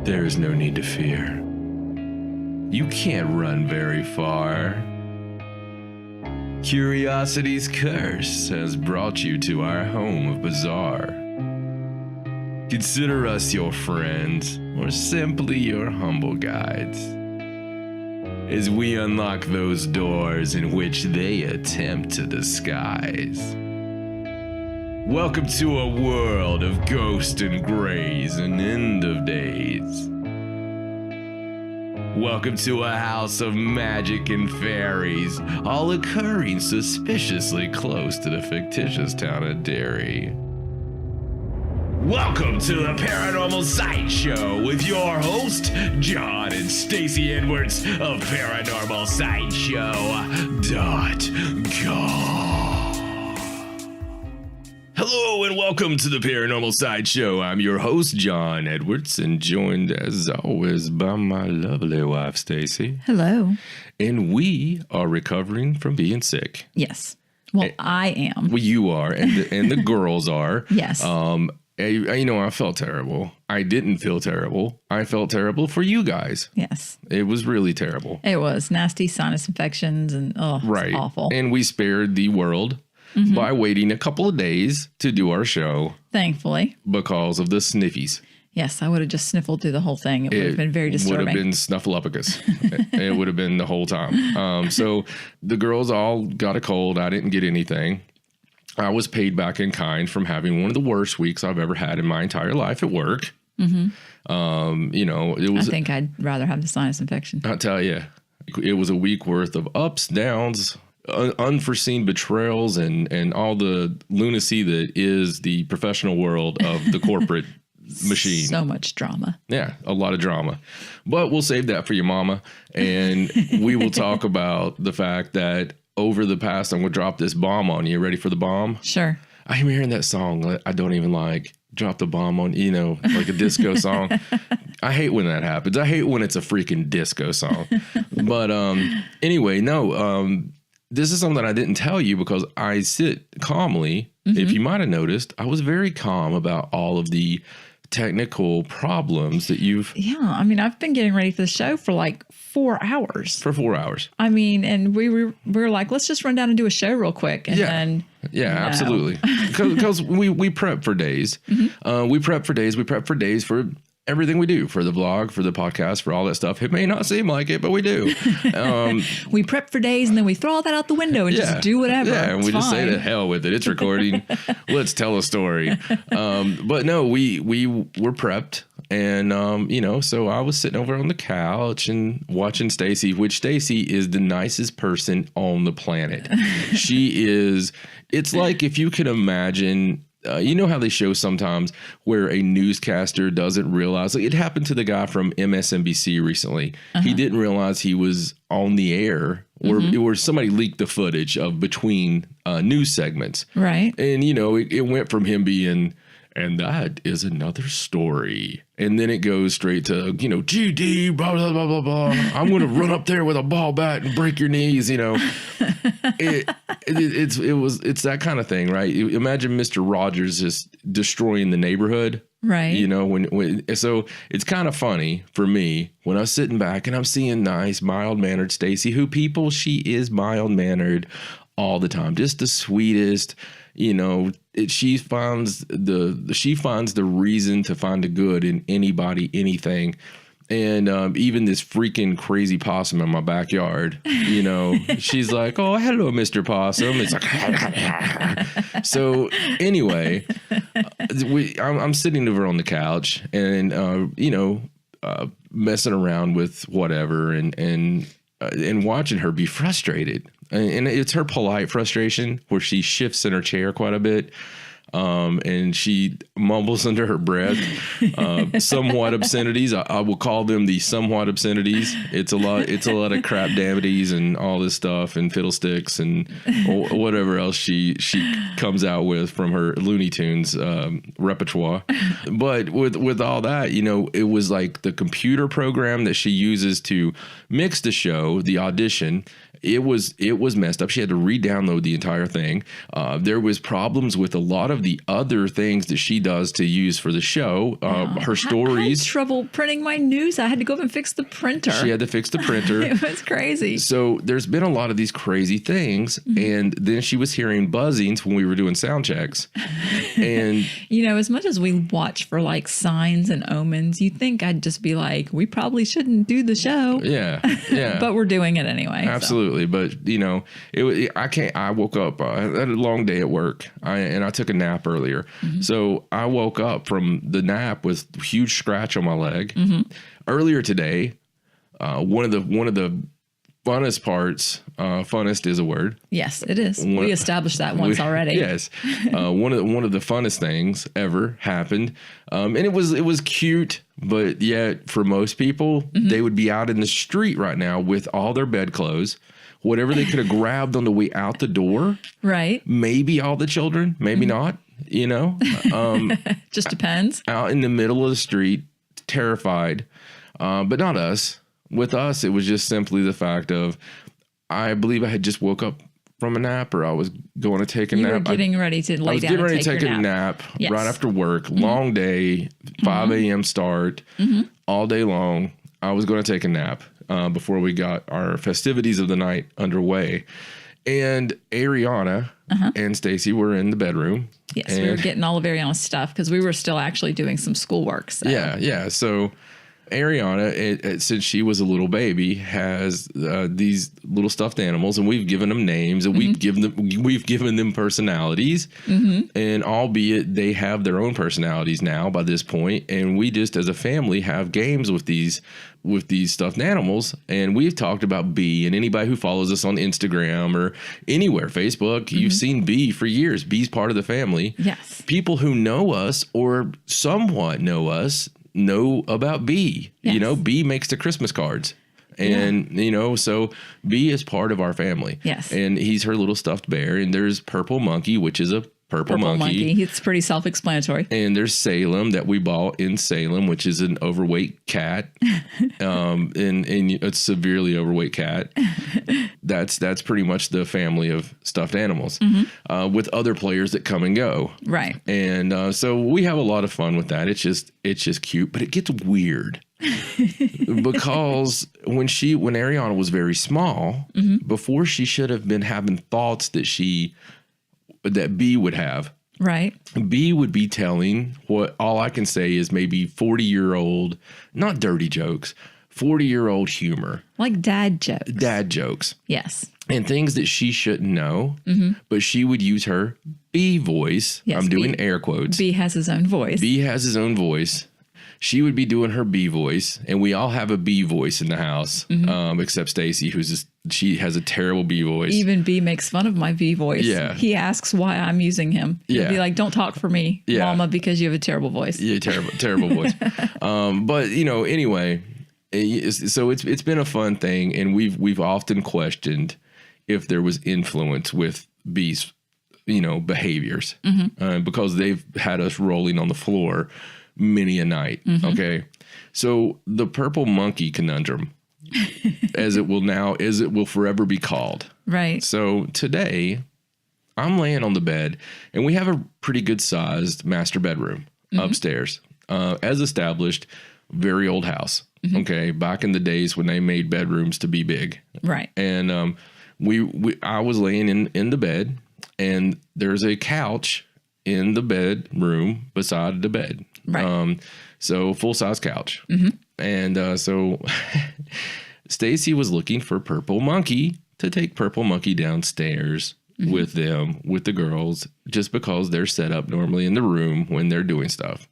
there is no need to fear. You can't run very far. Curiosity's curse has brought you to our home of bizarre. Consider us your friends, or simply your humble guides, as we unlock those doors in which they attempt to disguise. Welcome to a world of ghosts and grays and end of days. Welcome to a house of magic and fairies, all occurring suspiciously close to the fictitious town of Derry. Welcome to the Paranormal Sideshow with your host, John and Stacey Edwards of ParanormalSideshow.com. Hello and welcome to the Paranormal Sideshow. I'm your host, John Edwards, and joined as always by my lovely wife, Stacey. Hello. And we are recovering from being sick. Yes. Well, I am. Well, you are, and the girls are. Yes. I felt terrible. I didn't feel terrible. I felt terrible for you guys. Yes. It was really terrible. It was nasty sinus infections and right. It's awful. And we spared the world by waiting a couple of days to do our show. Thankfully. Because of the sniffies. Yes, I would have just sniffled through the whole thing. It would have been very disturbing. It would have been snuffleupagus. It would have been the whole time. So the girls all got a cold. I didn't get anything. I was paid back in kind from having one of the worst weeks I've ever had in my entire life at work. It was. I think I'd rather have the sinus infection. I'll tell you, it was a week worth of ups, downs, unforeseen betrayals, and all the lunacy that is the professional world of the corporate machine. So much drama. Yeah, a lot of drama. But we'll save that for your mama. And we will talk about the fact that over the past, I'm going to drop this bomb on you. Ready for the bomb? Sure. I'm hearing that song I don't even like. Drop the bomb on, like a disco song. I hate when that happens. I hate when it's a freaking disco song. But anyway, this is something I didn't tell you because I sit calmly. If you might have noticed, I was very calm about all of the technical problems that you've... Yeah, I mean, I've been getting ready for the show for like 4 hours. For 4 hours. I mean, and we were like, let's just run down and do a show real quick. And then... Yeah, absolutely. Because we prep for days. We prep for days. We prep for days for everything we do, for the vlog, for the podcast, for all that stuff. It may not seem like it, but we do. We prep for days and then we throw all that out the window and just do whatever. Yeah, and we just say to hell with it. It's recording. Let's tell a story. But no, we were prepped. And, so I was sitting over on the couch and watching Stacey, which Stacey is the nicest person on the planet. She is, it's like if you can imagine... you know how they show sometimes where a newscaster doesn't realize, like it happened to the guy from MSNBC recently. He didn't realize he was on the air or somebody leaked the footage of between news segments. Right. And, it went from him being, and that is another story. And then it goes straight to, GD, blah, blah, blah, blah, blah. I'm going to run up there with a ball bat and break your knees, It's that kind of thing, right? Imagine Mr. Rogers just destroying the neighborhood. Right. So it's kind of funny for me when I'm sitting back and I'm seeing nice, mild-mannered Stacey, she is mild-mannered all the time. Just the sweetest, she finds the reason to find the good in anybody, anything. And even this freaking crazy possum in my backyard, she's like, "Oh, hello, Mr. Possum." It's like, so anyway, I'm sitting over on the couch and, messing around with whatever and watching her be frustrated. And it's her polite frustration where she shifts in her chair quite a bit. And she mumbles under her breath, somewhat obscenities. I will call them the somewhat obscenities. It's a lot of crap damities and all this stuff and fiddlesticks and whatever else she comes out with from her Looney Tunes repertoire. But with all that, it was like the computer program that she uses to mix the show, the audition. It was messed up. She had to re-download the entire thing. There was problems with a lot of of the other things that she does to use for the show, her stories. I had trouble printing my news. I had to go up and fix the printer. She had to fix the printer. It was crazy. So there's been a lot of these crazy things. And then she was hearing buzzings when we were doing sound checks. And as much as we watch for like signs and omens, you'd think I'd just be like, we probably shouldn't do the show. Yeah. But we're doing it anyway. Absolutely. So. But I woke up, I had a long day at work and I took a nap earlier. So I woke up from the nap with a huge scratch on my leg. Earlier today, one of the funnest parts, funnest is a word. Yes, it is. We established that once already. Yes. One of the funnest things ever happened. And it was cute, but yet for most people, they would be out in the street right now with all their bedclothes, whatever they could have grabbed on the way out the door. Right. Maybe all the children, maybe not, just depends. Out in the middle of the street, terrified, but not us. With us, it was just simply the fact of, I believe I had just woke up from a nap, or I was going to take a nap. You were getting ready to lay down. I was getting ready to take a nap right after work. Long day, 5 a.m. start, all day long. I was going to take a nap before we got our festivities of the night underway. And Ariana and Stacey were in the bedroom. Yes, we were getting all of Ariana's stuff because we were still actually doing some schoolwork. So. Yeah. So Ariana, since she was a little baby, has these little stuffed animals, and we've given them names, and we've given them personalities, and albeit they have their own personalities now by this point, and we just as a family have games with these stuffed animals. And we've talked about Bee, and anybody who follows us on Instagram or anywhere, Facebook, you've seen Bee for years. Bee's part of the family. Yes. People who know us or somewhat know us know about Bee. Yes. Bee makes the Christmas cards. And, so Bee is part of our family. Yes. And he's her little stuffed bear. And there's Purple Monkey, which is a purple monkey. It's pretty self-explanatory. And there's Salem that we bought in Salem, which is an overweight cat. And a severely overweight cat. That's pretty much the family of stuffed animals with other players that come and go. Right. And so we have a lot of fun with that. It's just cute, but it gets weird. Because when Ariana was very small, before she should have been having thoughts that Bee would have. Right. Bee would be telling what all I can say is maybe 40-year-old, not dirty jokes, 40-year-old humor. Like dad jokes. Dad jokes. Yes. And things that she shouldn't know, but she would use her Bee voice. Yes, I'm doing air quotes. Bee has his own voice. Bee has his own voice. She would be doing her Bee voice, and we all have a Bee voice in the house, except Stacey, she has a terrible Bee voice. Even Bee makes fun of my Bee voice. Yeah. He asks why I'm using him. He'll be like, don't talk for me, Mama, because you have a terrible voice. Yeah, terrible voice. But anyway, so it's been a fun thing, and we've often questioned if there was influence with Bee's, behaviors, because they've had us rolling on the floor many a night. Okay. So the purple monkey conundrum, as it will forever be called. Right. So today I'm laying on the bed, and we have a pretty good sized master bedroom upstairs, as established, very old house. Okay. Back in the days when they made bedrooms to be big. Right. And, I was laying in the bed, and there's a couch in the bedroom beside the bed. Right. So full-size couch. And so Stacey was looking for Purple Monkey to take Purple Monkey downstairs with them, with the girls, just because they're set up normally in the room when they're doing stuff.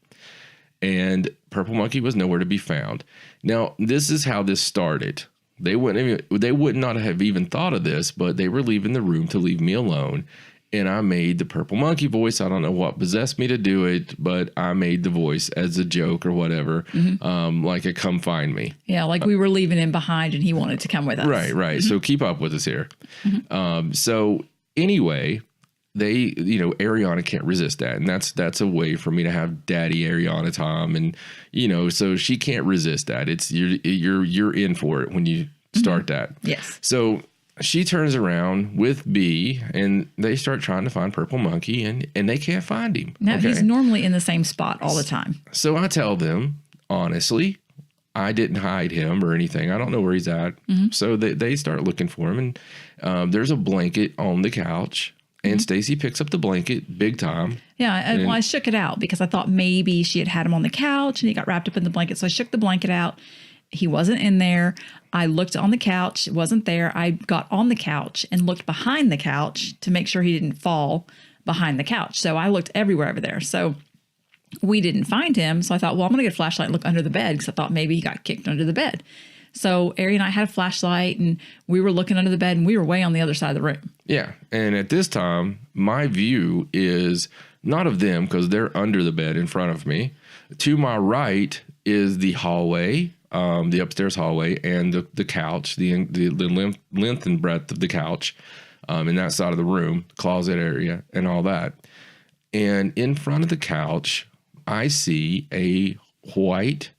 And Purple Monkey was nowhere to be found. Now, this is how this started. They would not have even thought of this, but they were leaving the room to leave me alone. And I made the Purple Monkey voice. I don't know what possessed me to do it, but I made the voice as a joke or whatever, like a come find me. Yeah, like we were leaving him behind and he wanted to come with us. Right. So keep up with us here. So anyway, Ariana can't resist that. And that's a way for me to have Daddy Ariana time. And, so she can't resist that. It's you're in for it when you start that. Yes. So she turns around with B, and they start trying to find Purple Monkey, and they can't find him. No, he's normally in the same spot all the time. So I tell them, honestly, I didn't hide him or anything. I don't know where he's at. So they start looking for him, and there's a blanket on the couch, and Stacey picks up the blanket big time. Yeah, well, I shook it out because I thought maybe she had him on the couch and he got wrapped up in the blanket. So I shook the blanket out. He wasn't in there. I looked on the couch. It wasn't there. I got on the couch and looked behind the couch to make sure he didn't fall behind the couch. So I looked everywhere over there. So we didn't find him. So I thought, well, I'm going to get a flashlight and look under the bed because I thought maybe he got kicked under the bed. So Ari and I had a flashlight and we were looking under the bed and we were way on the other side of the room. Yeah. And at this time, my view is not of them because they're under the bed in front of me. To my right is the hallway, the upstairs hallway, and the couch, the length and breadth of the couch in that side of the room, closet area, and all that. And in front of the couch, I see a white,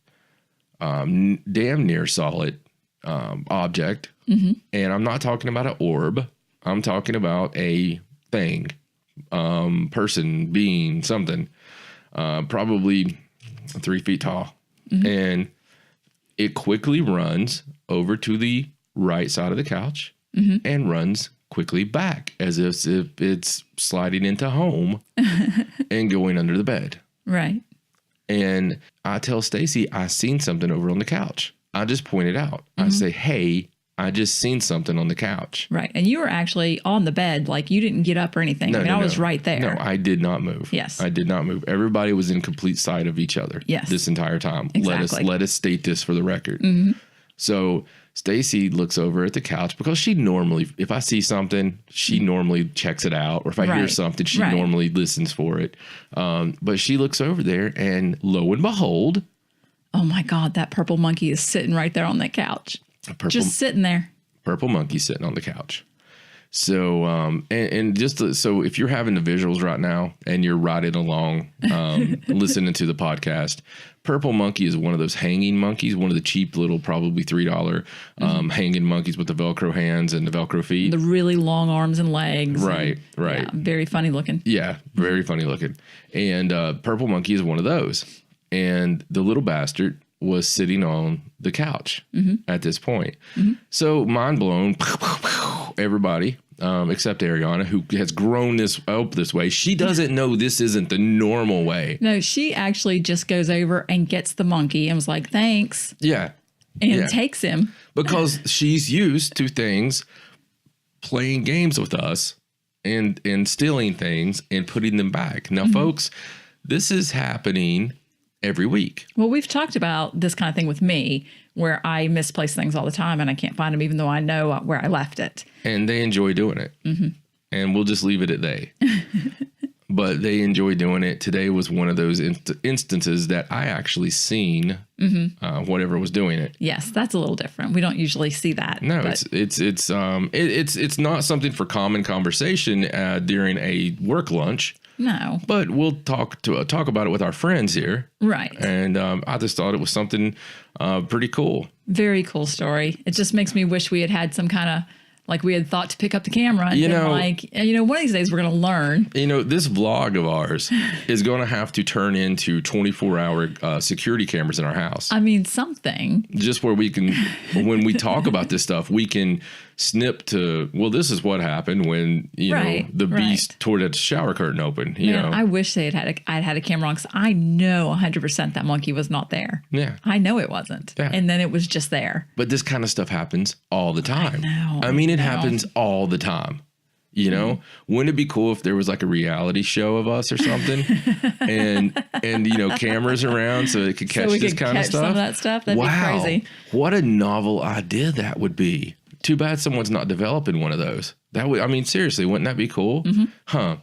damn near solid object. And I'm not talking about an orb. I'm talking about a thing, person, being, something, probably 3 feet tall. And it quickly runs over to the right side of the couch and runs quickly back as if it's sliding into home and going under the bed. Right. And I tell Stacey, I seen something over on the couch. I just point it out. I say, hey, I just seen something on the couch. Right. And you were actually on the bed. Like you didn't get up or anything. No, I was right there. No, I did not move. Yes. I did not move. Everybody was in complete sight of each other. Yes. This entire time. Exactly. Let us state this for the record. So Stacey looks over at the couch because she normally, if I see something, she normally checks it out. Or if I hear something, she normally listens for it. But she looks over there and lo and behold. Oh my God, that purple monkey is sitting right there on that couch. Just sitting there. Purple monkey sitting on the couch. So, and just so if you're having the visuals right now and you're riding along, listening to the podcast, Purple Monkey is one of those hanging monkeys, one of the cheap little, probably $3 hanging monkeys with the Velcro hands and the Velcro feet. The really long arms and legs. Right. Yeah, very funny looking. Yeah, very funny looking. And Purple Monkey is one of those. And the little bastard was sitting on the couch at this point. So mind blown, everybody, except Ariana, who has grown this way. She doesn't know this isn't the normal way. No, she actually just goes over and gets the monkey and was like, thanks. Yeah. And takes him. Because she's used to things, playing games with us and stealing things and putting them back. Now, folks, this is happening every week. Well, we've talked about this kind of thing with me where I misplace things all the time and I can't find them even though I know where I left it. And they enjoy doing it. And we'll just leave it at they. But they enjoy doing it. Today was one of those instances that I actually seen whatever was doing it. Yes, that's a little different. We don't usually see that. No, it's not something for common conversation during a work lunch. No. But we'll talk about it with our friends here. Right. And I just thought it was something pretty cool. Very cool story. It just makes me wish we had some kind of, like we had thought to pick up the camera and one of these days we're going to learn. This vlog of ours is going to have to turn into 24-hour security cameras in our house. I mean, something. Just where we can, when we talk about this stuff, we can snip to, well, this is what happened when, the beast tore that shower curtain open. I wish I'd had a camera on because I know 100% that monkey was not there. Yeah. I know it wasn't. Yeah. And then it was just there. But this kind of stuff happens all the time. I know. It happens all the time. Wouldn't it be cool if there was like a reality show of us or something and cameras around so it could catch this kind of stuff? Some of that stuff. That'd be crazy. What a novel idea that would be. Too bad someone's not developing one of those. That would, seriously, wouldn't that be cool? Huh.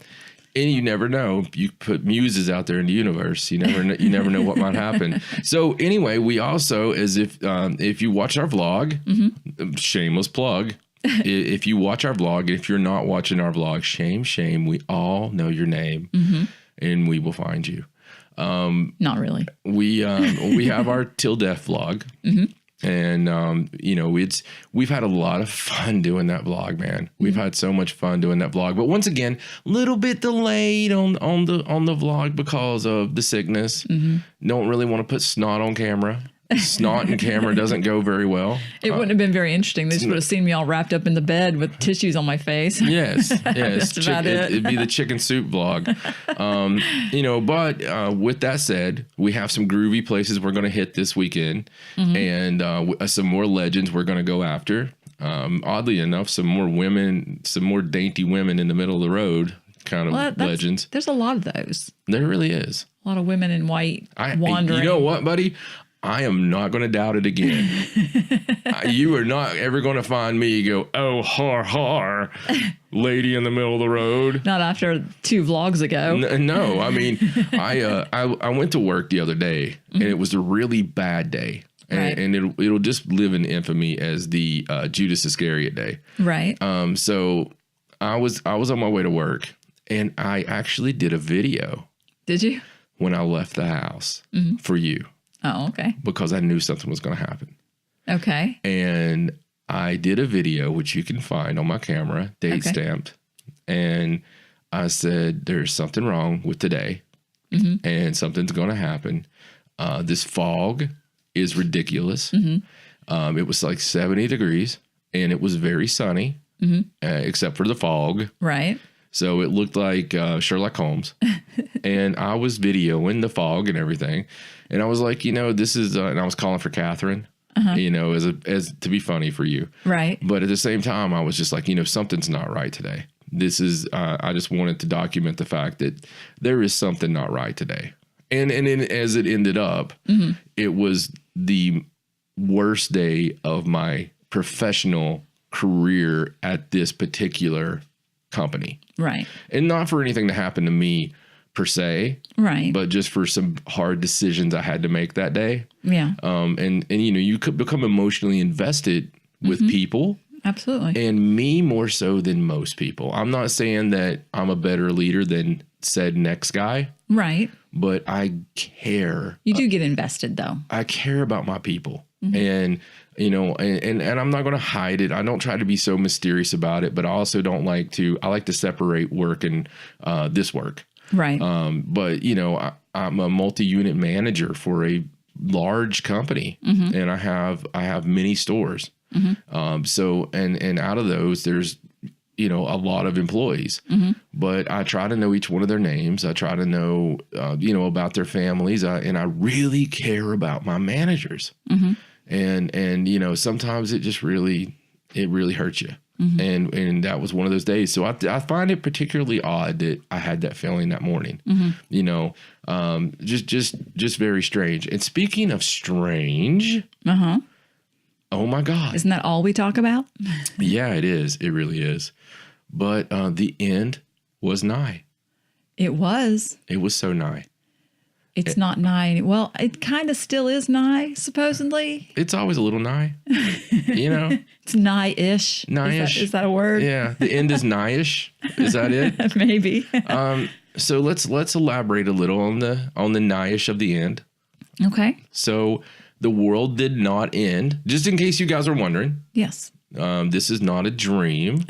And you never know. You put muses out there in the universe. You never know what might happen. So anyway, we also, as if you watch our vlog, shameless plug. If you watch our vlog, if you're not watching our vlog, shame. We all know your name, and we will find you. Not really. We have our Till Death vlog. And, we've had a lot of fun doing that vlog, man. We've had so much fun doing that vlog. But once again, a little bit delayed on the vlog because of the sickness. Don't really want to put snot on camera. Snot and camera doesn't go very well. It wouldn't have been very interesting. They just would have seen me all wrapped up in the bed with tissues on my face. Yes. That's about it. It'd be the chicken soup vlog. But with that said, we have some groovy places we're going to hit this weekend, and some more legends we're going to go after. Oddly enough, some more dainty women in the middle of the road kind of legends. There's a lot of those. There really is. A lot of women in white wandering. You know what, buddy? I am not going to doubt it again. You are not ever going to find me go, oh, har, lady in the middle of the road. Not after 2 vlogs ago. No, I mean, I went to work the other day, and it was a really bad day. And it'll just live in infamy as the Judas Iscariot day. Right. So I was on my way to work, and I actually did a video. Did you? When I left the house for you. Oh, okay. Because I knew something was going to happen. Okay. And I did a video, which you can find on my camera, date stamped. And I said, there's something wrong with today, and something's going to happen. This fog is ridiculous. It was like 70 degrees, and it was very sunny, except for the fog. Right. So it looked like Sherlock Holmes. And I was videoing the fog and everything. And I was like, this is, and I was calling for Catherine, as to be funny for you. Right. But at the same time, I was just like, something's not right today. This is, I just wanted to document the fact that there is something not right today. And as it ended up, it was the worst day of my professional career at this particular company. Right. And not for anything to happen to me per se. Right. But just for some hard decisions I had to make that day. Yeah. And you could become emotionally invested with people. Absolutely. And me more so than most people. I'm not saying that I'm a better leader than said next guy. Right. But I care. You do get invested though. I care about my people. And and I'm not going to hide it. I don't try to be so mysterious about it, but I also don't like to, I like to separate work and this work. Right. But I'm a multi-unit manager for a large company, and I have many stores. So, and out of those, there's, a lot of employees, but I try to know each one of their names. I try to know, about their families. And I really care about my managers. And sometimes it just really hurts you. And that was one of those days. So I find it particularly odd that I had that feeling that morning, just very strange. And speaking of strange, oh my God. Isn't that all we talk about? Yeah, it is. It really is. But the end was nigh. It was. It was so nigh. It's not nigh. Well, it kind of still is nigh, supposedly. It's always a little nigh, It's nigh-ish. Nigh-ish. Is that a word? Yeah. The end is nigh-ish. Is that it? Maybe. So let's elaborate a little on the nigh-ish of the end. Okay. So the world did not end, just in case you guys are wondering. Yes. This is not a dream.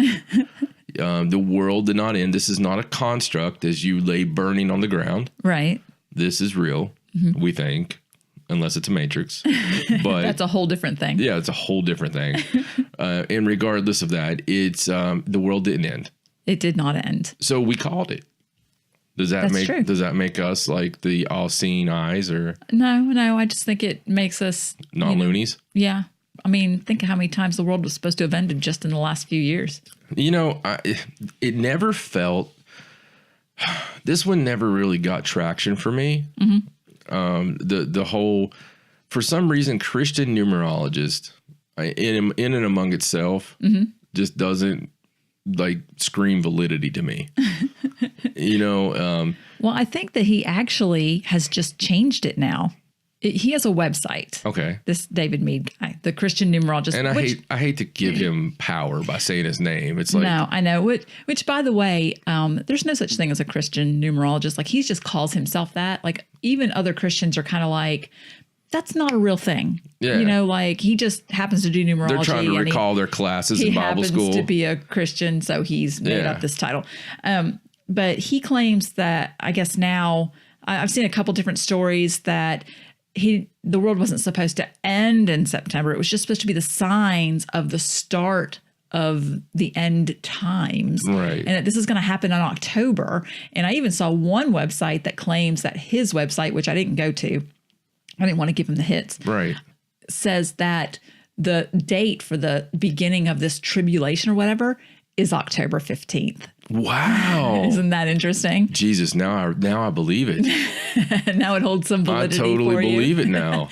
The world did not end. This is not a construct as you lay burning on the ground. Right. This is real, we think, unless it's a matrix. But that's a whole different thing. Yeah, it's a whole different thing. And regardless of that, it's the world didn't end. It did not end. So we called it. Does that make us like the all-seeing eyes or? No. I just think it makes us not loonies. Yeah. I mean, think of how many times the world was supposed to have ended just in the last few years. It never felt. This one never really got traction for me. The whole, for some reason, Christian numerologist in and among itself just doesn't like scream validity to me. Well, I think that he actually has just changed it now. He has a website. Okay. This David Mead guy, the Christian numerologist. And I hate to give him power by saying his name. It's like, no, I know. Which by the way, there's no such thing as a Christian numerologist. Like he just calls himself that. Like even other Christians are kind of like, that's not a real thing. Yeah. You know, like he just happens to do numerology. They're trying to recall their classes in Bible school. He happens to be a Christian, so he's made up this title. But he claims that, I guess now, I've seen a couple different stories that the world wasn't supposed to end in September. It was just supposed to be the signs of the start of the end times. Right. And that this is going to happen in October. And I even saw one website that claims that his website, which I didn't go to, I didn't want to give him the hits. Right. Says that the date for the beginning of this tribulation or whatever is October 15th. Wow. Isn't that interesting? Jesus, now I believe it. Now it holds some validity. I totally believe it now.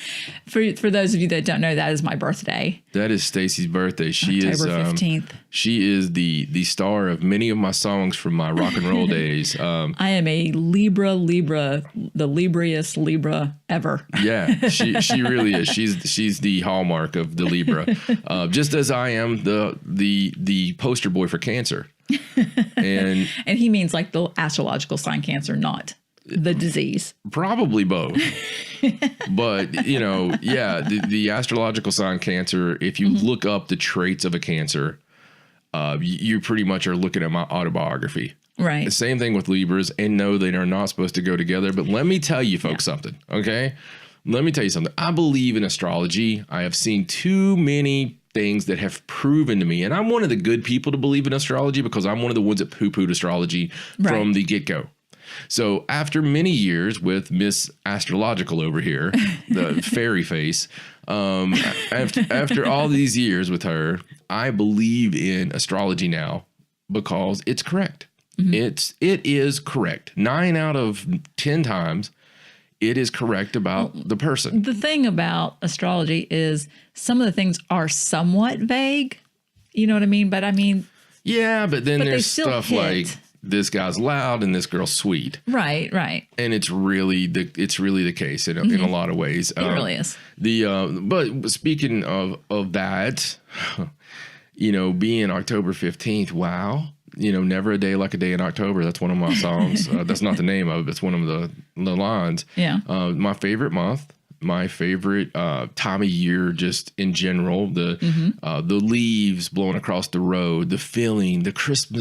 For those of you that don't know, that is my birthday. That is Stacey's birthday. She October 15th. She is the star of many of my songs from my rock and roll days. I am a Libra, the Libriest Libra ever. Yeah, she really is. She's the hallmark of the Libra. Just as I am the poster boy for Cancer. And he means like the astrological sign Cancer, not the disease. Probably both. But, you know, yeah, the astrological sign Cancer, if you look up the traits of a Cancer, you pretty much are looking at my autobiography. Right. The same thing with Libras, and no, they are not supposed to go together. But let me tell you folks something, okay? Let me tell you something. I believe in astrology. I have seen too many things that have proven to me, and I'm one of the good people to believe in astrology because I'm one of the ones that poo-pooed astrology from the get-go. So after many years with Miss Astrological over here, the fairy face, after all these years with her, I believe in astrology now because it's correct. It is correct. 9 out of 10 times, it is correct about the person. The thing about astrology is some of the things are somewhat vague. You know what I mean? But I mean, yeah, but then there's stuff hit. like this guy's loud and this girl's sweet. Right, right. And it's really the case in a lot of ways. It really is. But speaking of that, you know, being October 15th, wow. You know, never a day like a day in October. That's one of my songs. That's not the name of it. It's one of the lines. Yeah. My favorite month, my favorite time of year, just in general. The leaves blowing across the road, the feeling, the crisp,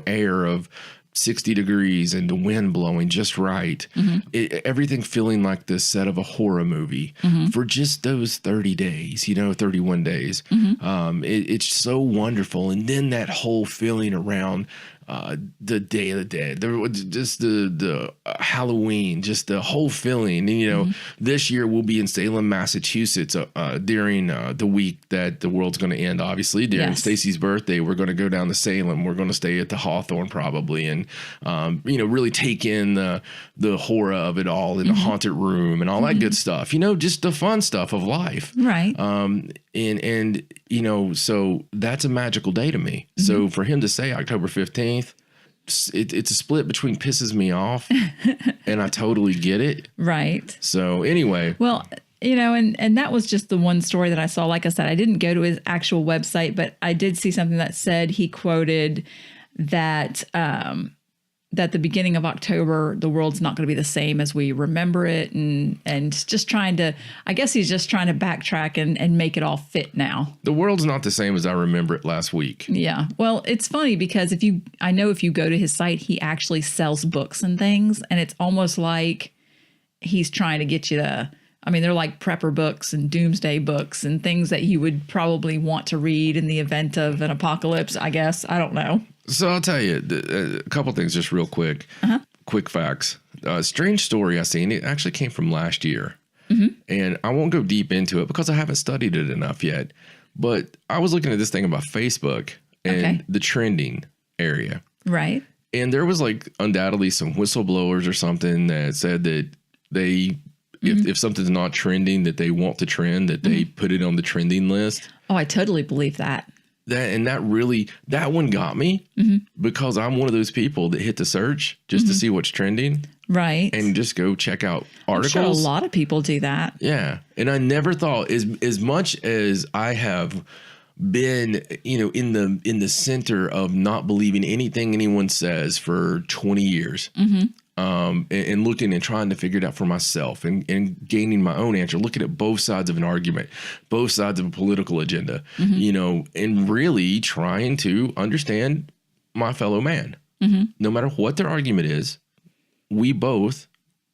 air of 60 degrees and the wind blowing just right. Everything feeling like the set of a horror movie for just those 30 days, 31 days. It's so wonderful. And then that whole feeling around the Day of the Dead, just the Halloween, just the whole feeling. And, this year we'll be in Salem, Massachusetts during the week that the world's going to end, obviously. During Stacey's birthday, we're going to go down to Salem. We're going to stay at the Hawthorne probably and, really take in the horror of it all in the haunted room and all that good stuff. Just the fun stuff of life. Right. So that's a magical day to me. So for him to say October 15th, it's a split between pisses me off and I totally get it. Right. So anyway. Well, and that was just the one story that I saw. Like I said, I didn't go to his actual website, but I did see something that said he quoted that that the beginning of October, the world's not going to be the same as we remember it. And just trying to, I guess he's just trying to backtrack and make it all fit now. The world's not the same as I remember it last week. Yeah. Well, it's funny because if you go to his site, he actually sells books and things. And it's almost like he's trying to get you to, they're like prepper books and doomsday books and things that you would probably want to read in the event of an apocalypse, I guess. I don't know. So I'll tell you a couple things just real quick. Quick facts. Strange story I seen. It actually came from last year. And I won't go deep into it because I haven't studied it enough yet. But I was looking at this thing about Facebook and the trending area. Right. And there was like undoubtedly some whistleblowers or something that said that they, if something's not trending that they want to trend, that they put it on the trending list. Oh, I totally believe that. That one got me because I'm one of those people that hit the search just to see what's trending. Right. And just go check out articles. I'm sure a lot of people do that. Yeah. And I never thought as much as I have been, in the center of not believing anything anyone says for 20 years. and looking and trying to figure it out for myself and gaining my own answer, looking at both sides of an argument, both sides of a political agenda, and really trying to understand my fellow man. No matter what their argument is, we both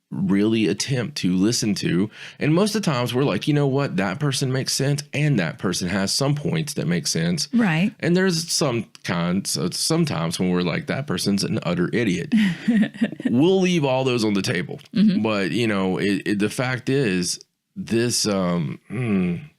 really attempt to listen to. And most of the times we're like, you know what, that person makes sense and that person has some points that make sense. Right. And there's sometimes when we're like, that person's an utter idiot. We'll leave all those on the table. But, the fact is this, I don't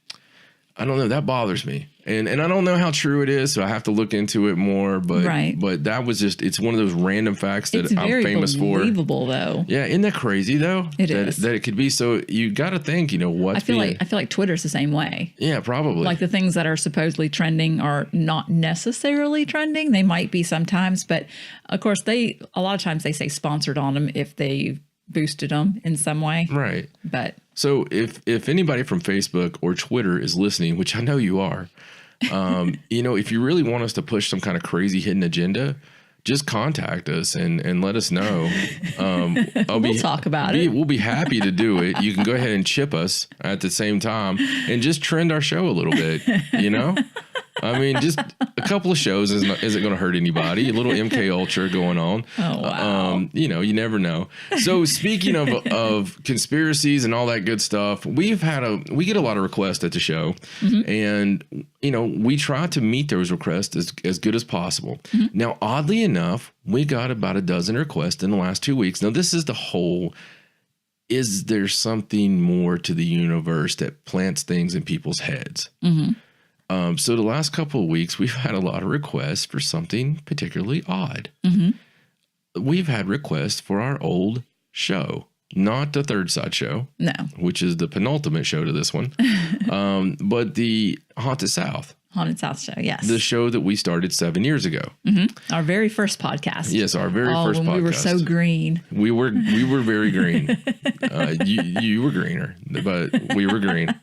know, that bothers me. And I don't know how true it is, so I have to look into it more. But but that was just, it's one of those random facts that I'm famous for. It's believable, though. Yeah, isn't that crazy, though? It is. That it could be. So you got to think, what's I feel like Twitter's the same way. Yeah, probably. Like the things that are supposedly trending are not necessarily trending. They might be sometimes, but of course a lot of times they say sponsored on them if they boosted them in some way. Right. But so if anybody from Facebook or Twitter is listening, which I know you are, if you really want us to push some kind of crazy hidden agenda, just contact us and let us know. We'll talk about it. We'll be happy to do it. You can go ahead and chip us at the same time and just trend our show a little bit, I mean, just a couple of shows isn't going to hurt anybody. A little MK Ultra going on. Oh, wow. You never know. So speaking of conspiracies and all that good stuff, we get a lot of requests at the show, and we try to meet those requests as good as possible. Now, oddly enough, we got about a dozen requests in the last 2 weeks. Now, this is the whole, is there something more to the universe that plants things in people's heads? So the last couple of weeks, we've had a lot of requests for something particularly odd. We've had requests for our old show, not the Third Side show, no, which is the penultimate show to this one, but the Haunted South show. Yes. The show that we started 7 years ago. Our very first podcast. Yes. Our very first podcast. We were so green. We were very green. You were greener, but we were green.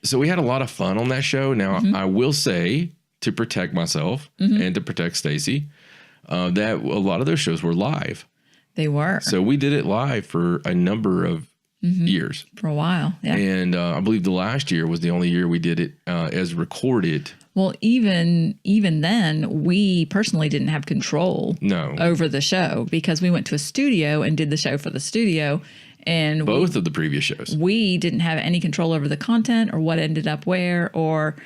So we had a lot of fun on that show. Now I will say, to protect myself and to protect Stacey, that a lot of those shows were live. They were. So we did it live for a number of years. For a while, yeah. And I believe the last year was the only year we did it as recorded. Well, even then, we personally didn't have control over the show because we went to a studio and did the show for the studio. And both of the previous shows, we didn't have any control over the content or what ended up where or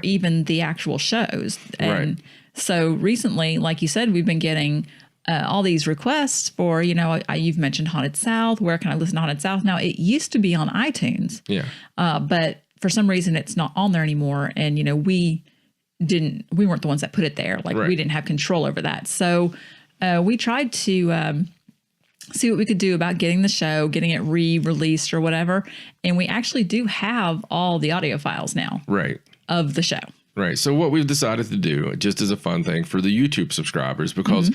even the actual shows. And so recently, like you said, we've been getting all these requests for, you've mentioned Haunted South. Where can I listen to Haunted South? Now, it used to be on iTunes. Yeah. But for some reason, it's not on there anymore. And, we weren't the ones that put it there. Like, we didn't have control over that. So we tried to see what we could do about getting the show, getting it re-released or whatever. And we actually do have all the audio files now. Of the show. Right. So what we've decided to do, just as a fun thing for the YouTube subscribers, because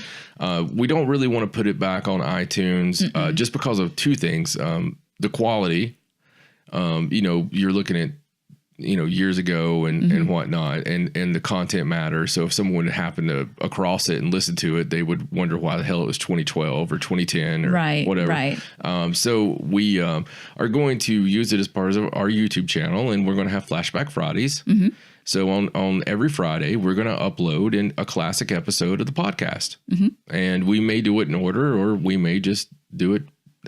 we don't really want to put it back on iTunes just because of two things. The quality, you're looking at, years ago and whatnot, and the content matters. So if someone would happen to across it and listen to it, they would wonder why the hell it was 2012 or 2010 or whatever. So we are going to use it as part of our YouTube channel, and we're going to have Flashback Fridays. So on every Friday, we're going to upload a classic episode of the podcast. And we may do it in order, or we may just do it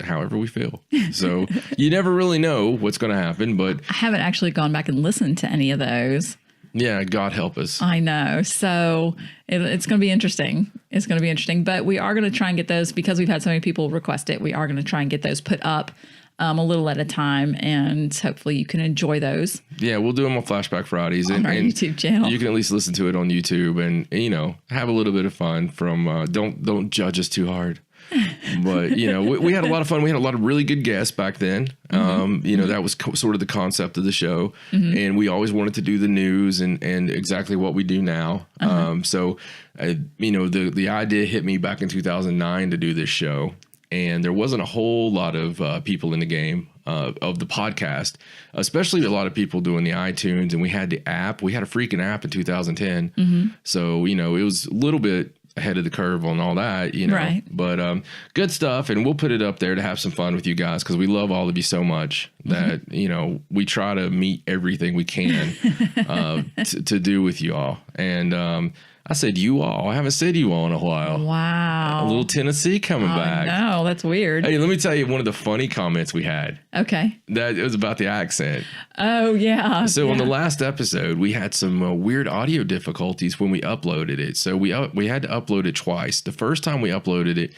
however we feel. So you never really know what's going to happen, but I haven't actually gone back and listened to any of those. Yeah, God help us. I know. So it's going to be interesting. It's going to be interesting, but we are going to try and get those, because we've had so many people request it. We are going to try and get those put up a little at a time, and hopefully you can enjoy those. Yeah, we'll do them on Flashback Fridays on our YouTube channel. You can at least listen to it on YouTube and have a little bit of fun from don't judge us too hard. But we had a lot of fun. We had a lot of really good guests back then. That was sort of the concept of the show, and we always wanted to do the news and exactly what we do now. So the idea hit me back in 2009 to do this show, and there wasn't a whole lot of people in the game of the podcast, especially a lot of people doing the iTunes. And we had the app. We had a freaking app in 2010. So it was a little bit ahead of the curve on all that, you know. Right. But good stuff, and we'll put it up there to have some fun with you guys because we love all of you so much that you know we try to meet everything we can to do with you all. And I said you all. I haven't said you all in a while. Wow. A little Tennessee coming back. No, that's weird. Hey, let me tell you one of the funny comments we had. Okay. That it was about the accent. Oh, yeah. So on the last episode, we had some weird audio difficulties when we uploaded it. So we had to upload it twice. The first time we uploaded it,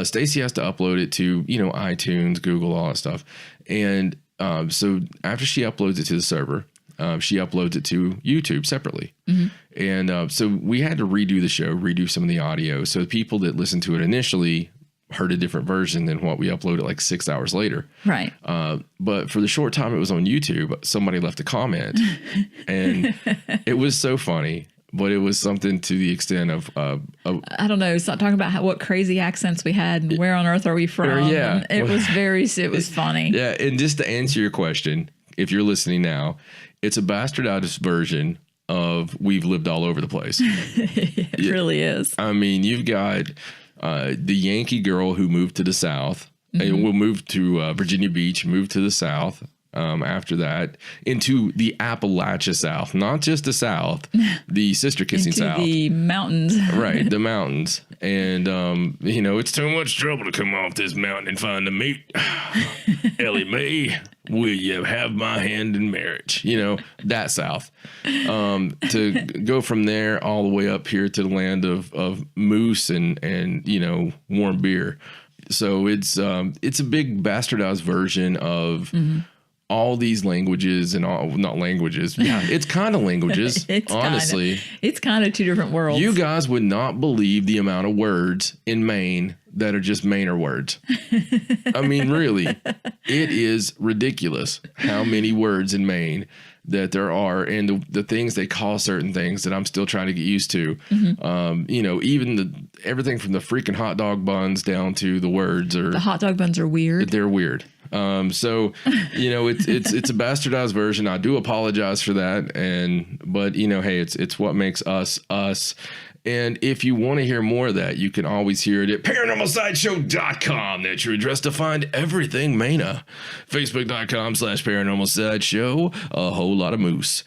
Stacey has to upload it to, you know, iTunes, Google, all that stuff. And so after she uploads it to the server, she uploads it to YouTube separately. Mm-hmm. And so we had to redo the show, redo some of the audio. So people that listened to it initially heard a different version than what we uploaded like 6 hours later. Right. But for the short time it was on YouTube, somebody left a comment and it was so funny, but it was something to the extent of I don't know. It's not talking about what crazy accents we had and where on earth are we from. Yeah. And it was funny. Yeah. And just to answer your question, if you're listening now, it's a bastardized version of We've Lived All Over the Place. It really is. I mean, you've got the Yankee girl who moved to the South and will move to Virginia Beach, moved to the South after that into the Appalachia South, not just the South, the sister kissing Into South. the mountains. Right, the mountains. And, you know, it's too much trouble to come off this mountain and find a mate. Ellie Mae, will you have my hand in marriage? You know, that South. To go from there all the way up here to the land of moose and you know, warm beer. So it's a big bastardized version of all these languages and all, not languages. Yeah, it's kind of languages, honestly. It's kind of two different worlds. You guys would not believe the amount of words in Maine that are just Mainer words. I mean, really, it is ridiculous how many words in Maine that there are, and the things they call certain things that I'm still trying to get used to. You know, even everything from the freaking hot dog buns down to the words are. The hot dog buns are weird. They're weird. So, you know, it's a bastardized version. I do apologize for that. But you know, hey, it's what makes us us. And if you want to hear more of that, you can always hear it at ParanormalSideshow.com. That's your address to find everything Mana. Facebook.com/ParanormalSideshow. A whole lot of moose.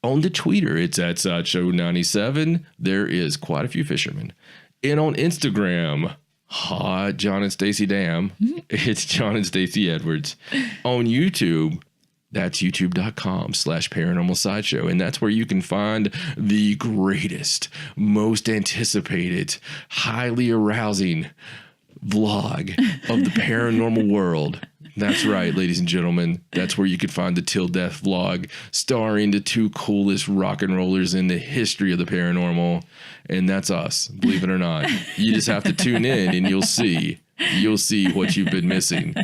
On the Twitter, it's at Sideshow97. There is quite a few fishermen. And on Instagram, John and Stacey Dam. It's John and Stacey Edwards. On YouTube, that's youtube.com/Paranormal Sideshow. And that's where you can find the greatest, most anticipated, highly arousing vlog of the paranormal world. That's right, ladies and gentlemen. That's where you can find the Till Death vlog starring the two coolest rock and rollers in the history of the paranormal. And that's us, believe it or not. You just have to tune in and you'll see what you've been missing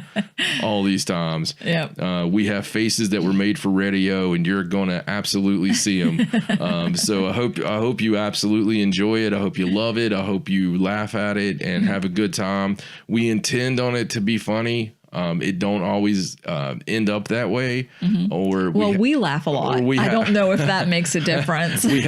all these times. Yep. We have faces that were made for radio, and you're going to absolutely see them. So I hope you absolutely enjoy it. I hope you love it. I hope you laugh at it and have a good time. We intend on it to be funny. It don't always end up that way. Or we laugh a lot. I don't know if that makes a difference. we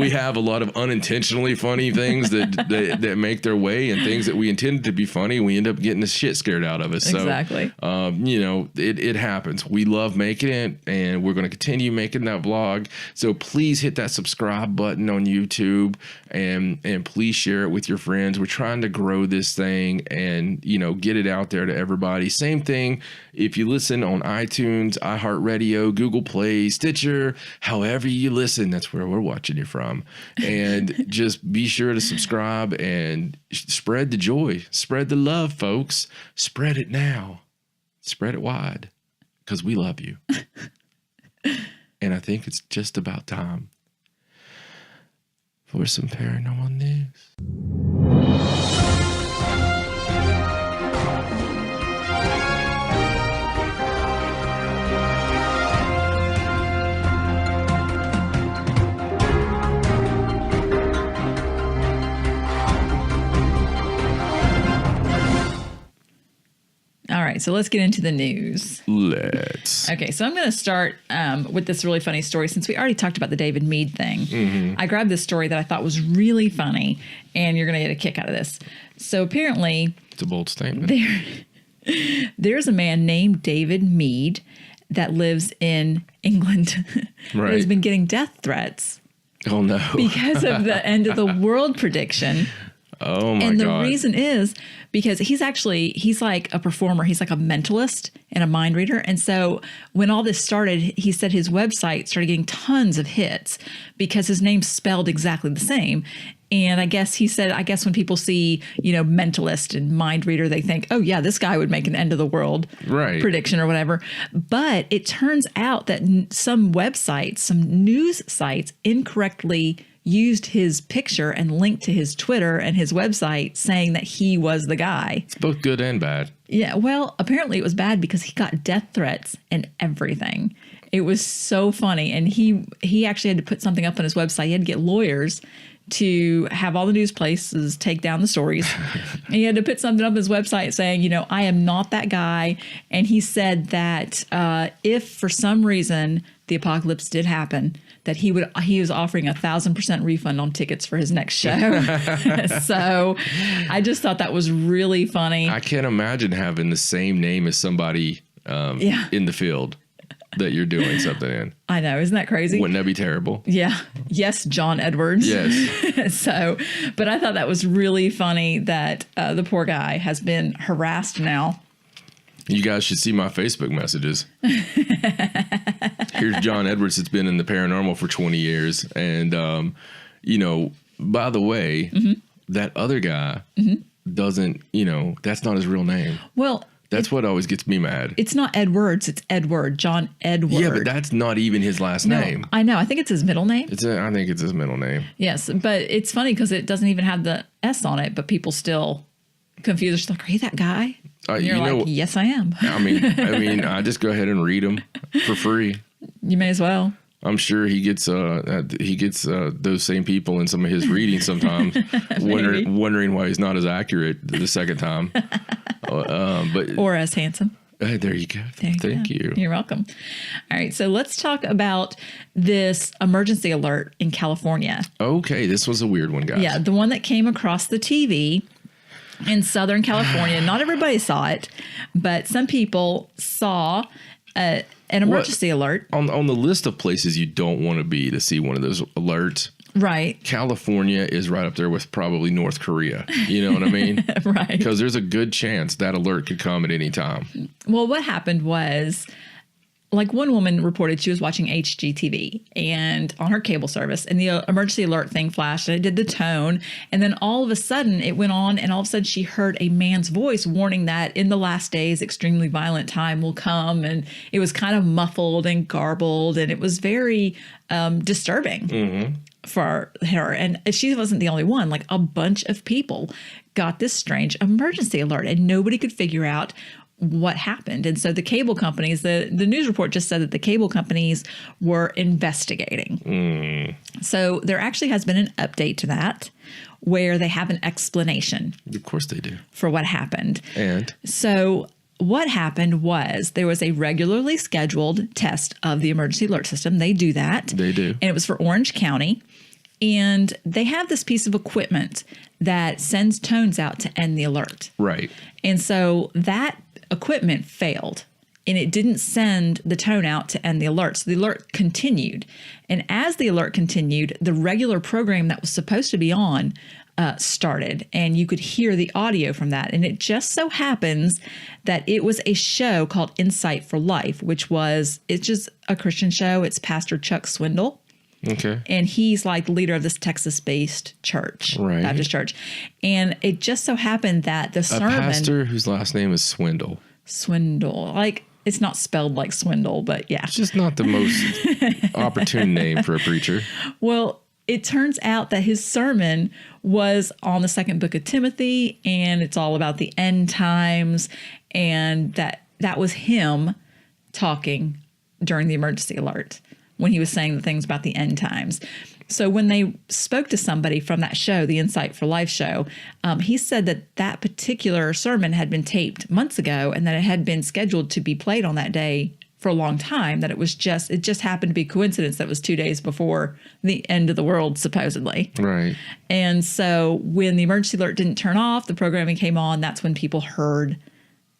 have a lot of unintentionally funny things that make their way, and things that we intended to be funny, we end up getting the shit scared out of us. Exactly. So, you know, it happens. We love making it, and we're going to continue making that vlog. So please hit that subscribe button on YouTube, and please share it with your friends. We're trying to grow this thing and, you know, get it out there to everybody. Same thing if you listen on iTunes, iHeartRadio, Google Play, Stitcher, however you listen, that's where we're watching you from. And just be sure to subscribe and spread the joy, spread the love, folks. Spread it now. Spread it wide, because we love you. And I think it's just about time for some paranormal news. All right, so let's get into the news. Let's. Okay, so I'm going to start with this really funny story. Since we already talked about the David Meade thing, I grabbed this story that I thought was really funny, and you're going to get a kick out of this. So apparently, It's a bold statement. there's a man named David Meade that lives in England Right. that has been getting death threats Oh, no. because of the end of the world prediction. Oh, my And the God. reason is because he's like a performer. He's like a mentalist and a mind reader. And so when all this started, he said his website started getting tons of hits because his name's spelled exactly the same. And I guess he said, when people see, mentalist and mind reader, they think, oh, yeah, this guy would make an end of the world Right. prediction or whatever. But it turns out that some websites, some news sites incorrectly used his picture and linked to his Twitter and his website saying that he was the guy. It's both good and bad. Yeah, well, apparently it was bad because he got death threats and everything. It was so funny. And he actually had to put something up on his website. He had to get lawyers to have all the news places take down the stories. And he had to put something up on his website saying, I am not that guy. And he said that if for some reason the apocalypse did happen, that he was offering 1,000% refund on tickets for his next show. So I just thought that was really funny. I can't imagine having the same name as somebody in the field that you're doing something in. I know. Isn't that crazy? Wouldn't that be terrible? Yeah. Yes, John Edwards. Yes. But I thought that was really funny that the poor guy has been harassed now. You guys should see my Facebook messages. Here's John Edwards that's been in the paranormal for 20 years. And, by the way, that other guy doesn't, that's not his real name. Well, That's what always gets me mad. it's not Edwards. It's Edward. John Edward. Yeah, but that's not even his last name. I know. I think it's his middle name. I think it's his middle name. Yes. But it's funny because it doesn't even have the S on it, but people still confused. They're just like, are you that guy? And you're like, yes, I am. I mean, I just go ahead and read them for free. You may as well. I'm sure he gets those same people in some of his readings sometimes, wondering why he's not as accurate the second time. Or as handsome. There you go. Thank you. You're welcome. All right, so let's talk about this emergency alert in California. Okay, this was a weird one, guys. Yeah, the one that came across the TV in Southern California. Not everybody saw it, but some people saw an emergency alert. On the list of places you don't want to be to see one of those alerts. Right. California is right up there with probably North Korea. You know what I mean? Right. Because there's a good chance that alert could come at any time. Well, what happened was, like, one woman reported she was watching HGTV and on her cable service, and the emergency alert thing flashed, and it did the tone, and then all of a sudden it went on, and all of a sudden she heard a man's voice warning that in the last days extremely violent time will come, and it was kind of muffled and garbled, and it was very disturbing for her. And she wasn't the only one. Like, a bunch of people got this strange emergency alert, and nobody could figure out what happened. And so the cable companies, the news report just said that the cable companies were investigating. So there actually has been an update to that where they have an explanation. Of course they do. For what happened. And so what happened was there was a regularly scheduled test of the emergency alert system. They do that. They do. And it was for Orange County. And they have this piece of equipment that sends tones out to end the alert. Right. And so that equipment failed, and it didn't send the tone out to end the alert. So the alert continued. And as the alert continued, the regular program that was supposed to be on started, and you could hear the audio from that. And it just so happens that it was a show called Insight for Life, it's just a Christian show. It's Pastor Chuck Swindoll. Okay. And he's like the leader of this Texas-based church, right. Baptist church. And it just so happened that the sermon... A pastor whose last name is Swindle. Swindle. Like, it's not spelled like swindle, but yeah. It's just not the most opportune name for a preacher. Well, it turns out that his sermon was on the second book of Timothy, and it's all about the end times, and that was him talking during the emergency alert when he was saying the things about the end times. So when they spoke to somebody from that show, the Insight for Life show, he said that particular sermon had been taped months ago and that it had been scheduled to be played on that day for a long time, that it just happened to be coincidence that was 2 days before the end of the world, supposedly. Right. And so when the emergency alert didn't turn off, the programming came on, that's when people heard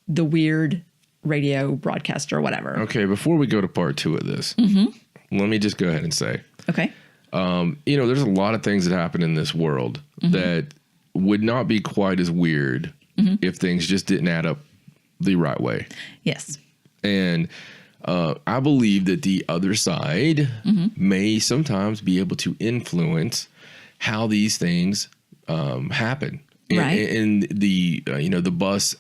the weird radio broadcast or whatever. Okay, before we go to part 2 of this, let me just go ahead and say, Okay. There's a lot of things that happen in this world that would not be quite as weird if things just didn't add up the right way. Yes. And I believe that the other side may sometimes be able to influence how these things happen. Right. And the bus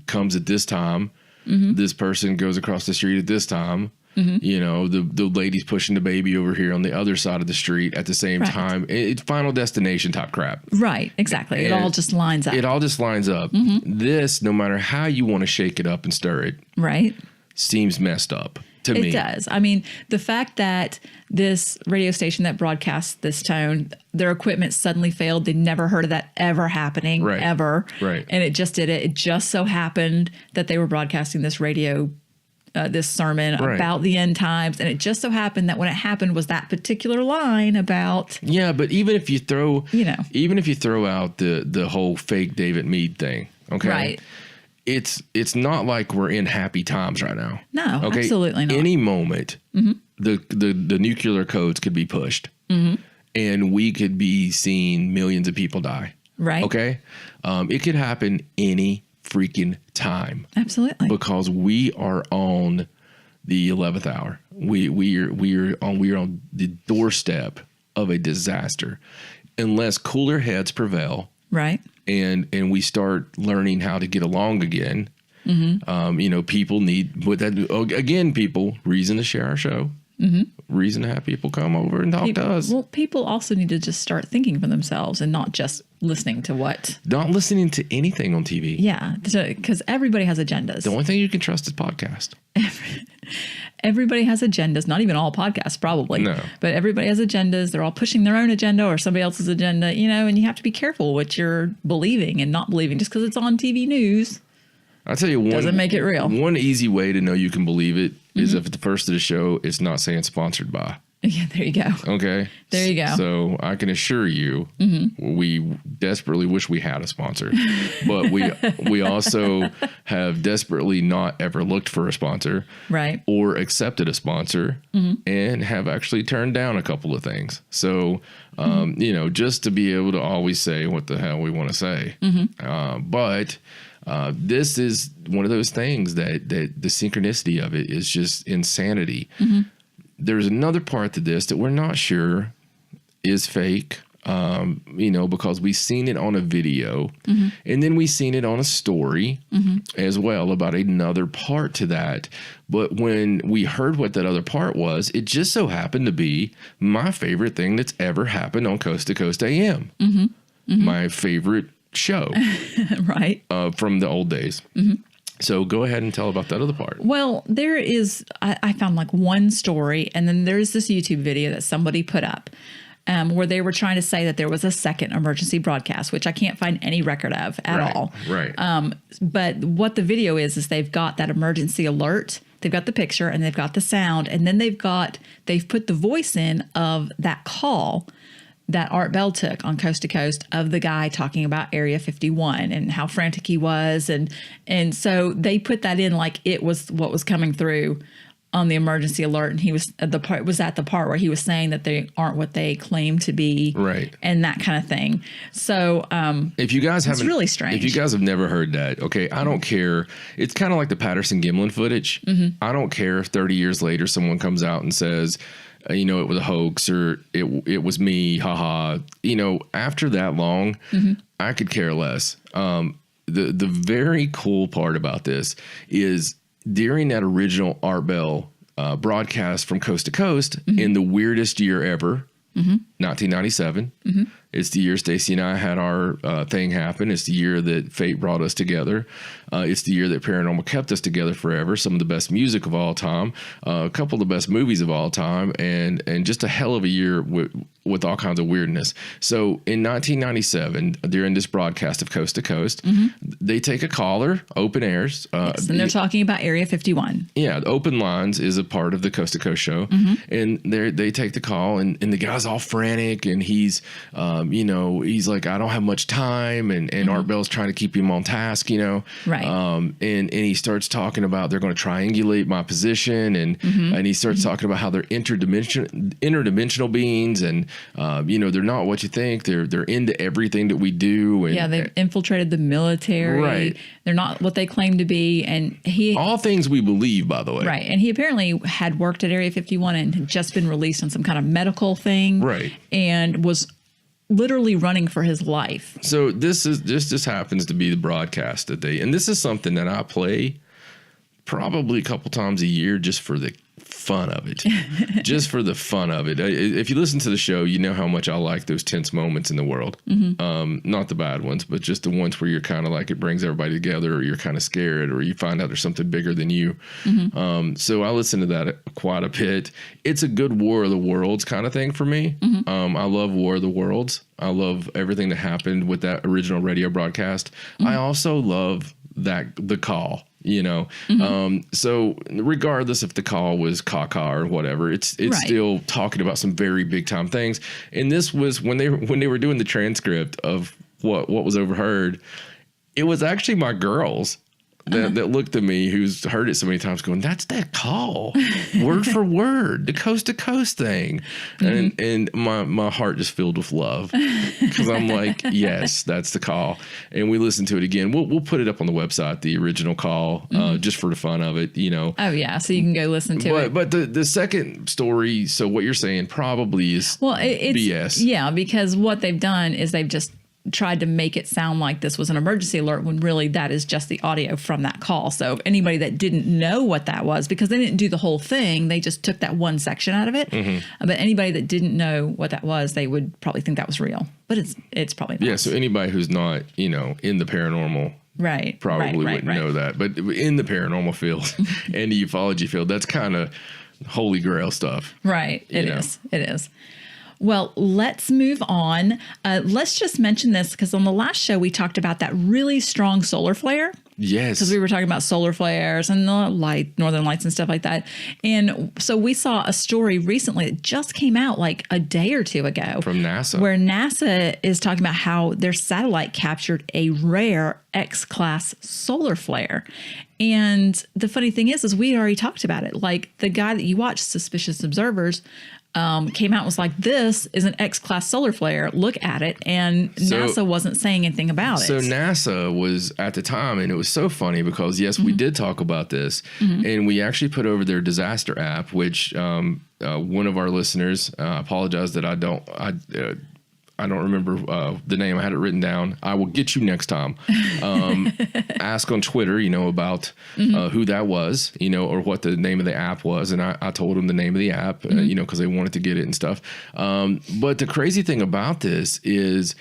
comes at this time. This person goes across the street at this time. The lady's pushing the baby over here on the other side of the street at the same time. It's Final Destination type crap. Right, exactly. It all just lines up. It all just lines up. This, no matter how you want to shake it up and stir it, right, seems messed up to me. It does. I mean, the fact that this radio station that broadcasts this tone, their equipment suddenly failed. They never heard of that ever happening, ever. Right. And it just did it. It just so happened that they were broadcasting this radio this sermon about the end times, and it just so happened that when it happened was that particular line about. Yeah, but even if you throw out the whole fake David Meade thing, okay, right, it's not like we're in happy times right now. No, okay? Absolutely not. Any moment, the nuclear codes could be pushed, and we could be seeing millions of people die. Right. Okay, it could happen any freaking time. Absolutely. Because we are on the 11th hour. We are on the doorstep of a disaster unless cooler heads prevail. Right. And we start learning how to get along again. People need reason to share our show. Reason to have people come over and talk to us. Well, people also need to just start thinking for themselves and not just listening to not listening to anything on TV. Yeah, because everybody has agendas. The only thing you can trust is podcast. Everybody has agendas. Not even all podcasts, probably. No. But everybody has agendas. They're all pushing their own agenda or somebody else's agenda, and you have to be careful what you're believing and not believing just because it's on TV news. I'll tell you one. Doesn't make it real. One easy way to know you can believe it is if at the first of the show, it's not saying sponsored by. Yeah, there you go. Okay. There you go. So I can assure you, we desperately wish we had a sponsor, but we also have desperately not ever looked for a sponsor, right, or accepted a sponsor, and have actually turned down a couple of things. So, just to be able to always say what the hell we want to say, but. This is one of those things that the synchronicity of it is just insanity. There's another part to this that we're not sure is fake, because we've seen it on a video and then we've seen it on a story as well about another part to that. But when we heard what that other part was, it just so happened to be my favorite thing that's ever happened on Coast to Coast AM. My favorite show right from the old days. So go ahead and tell about that other part. Well, there is I found like one story, and then there's this YouTube video that somebody put up where they were trying to say that there was a second emergency broadcast, which I can't find any record of at all. Right. But what the video is they've got that emergency alert, they've got the picture, and they've got the sound, and then they've put the voice in of that call that Art Bell took on Coast to Coast of the guy talking about Area 51 and how frantic he was. And so they put that in like it was what was coming through on the emergency alert. And he was at the part where he was saying that they aren't what they claim to be. Right. And that kind of thing. So if you guys it's really strange. If you guys have never heard that, okay, I don't care. It's kind of like the Patterson-Gimlin footage. I don't care if 30 years later someone comes out and says, it was a hoax or it was me, haha. After that long, I could care less. The very cool part about this is during that original Art Bell broadcast from Coast to Coast in the weirdest year ever, 1997, It's the year Stacey and I had our thing happen. It's the year that fate brought us together. It's the year that Paranormal kept us together forever. Some of the best music of all time, a couple of the best movies of all time, and just a hell of a year with all kinds of weirdness. So in 1997, during this broadcast of Coast to Coast, they take a caller, open airs. Yes, and they're talking about Area 51. Yeah, Open Lines is a part of the Coast to Coast show. And they take the call, and the guy's all frantic, and he's, he's like, I don't have much time, and Art Bell's trying to keep him on task, Right. And he starts talking about they're going to triangulate my position, and he starts talking about how they're interdimensional beings, and they're not what you think. They're into everything that we do. And, yeah, they've infiltrated the military. Right. They're not what they claim to be, and all things we believe, by the way. Right, and he apparently had worked at Area 51 and had just been released on some kind of medical thing. Right. And was literally running for his life. So this just happens to be the broadcast that and this is something that I play probably a couple times a year just for the fun of it. Just for the fun of it. If you listen to the show, you know how much I like those tense moments in the world. Not the bad ones, but just the ones where you're kind of like it brings everybody together, or you're kind of scared, or you find out there's something bigger than you. So I listen to that quite a bit. It's a good War of the Worlds kind of thing for me. I love War of the Worlds. I love everything that happened with that original radio broadcast. I also love the call. So regardless if the call was caca or whatever, it's right. Still talking about some very big time things. And this was when they were doing the transcript of what was overheard. It was actually my girls that looked at me, who's heard it so many times, going, "That's that call, word for word, the coast to coast thing," and my heart just filled with love, because I'm like, yes, that's the call. And we listened to it again. We'll put it up on the website, the original call, just for the fun of it, Oh yeah, so you can go listen to it. But the second story, so what you're saying probably is it's BS. Yeah, because what they've done is they've just tried to make it sound like this was an emergency alert, when really that is just the audio from that call. So anybody that didn't know what that was, because they didn't do the whole thing, they just took that one section out of it. But anybody that didn't know what that was, they would probably think that was real. But it's probably not. Yeah, so anybody who's not, in the paranormal probably wouldn't know that. But in the paranormal field and the ufology field, that's kind of holy grail stuff. Right. It is. Well, let's move on. Let's just mention this because on the last show, we talked about that really strong solar flare. Yes. Because we were talking about solar flares and the northern lights and stuff like that. And so we saw a story recently that just came out like a day or two ago. From NASA. Where NASA is talking about how their satellite captured a rare X-class solar flare. And the funny thing is we already talked about it. Like the guy that you watched, Suspicious Observers, came out and was like, this is an X-class solar flare. Look at it. And NASA wasn't saying anything about it. So NASA was at the time, and it was so funny because, yes, we did talk about this. And we actually put over their disaster app, which one of our listeners, apologize that I don't remember the name. I had it written down. I will get you next time. Ask on Twitter, about who that was, or what the name of the app was. And I told him the name of the app, because they wanted to get it and stuff. But the crazy thing about this is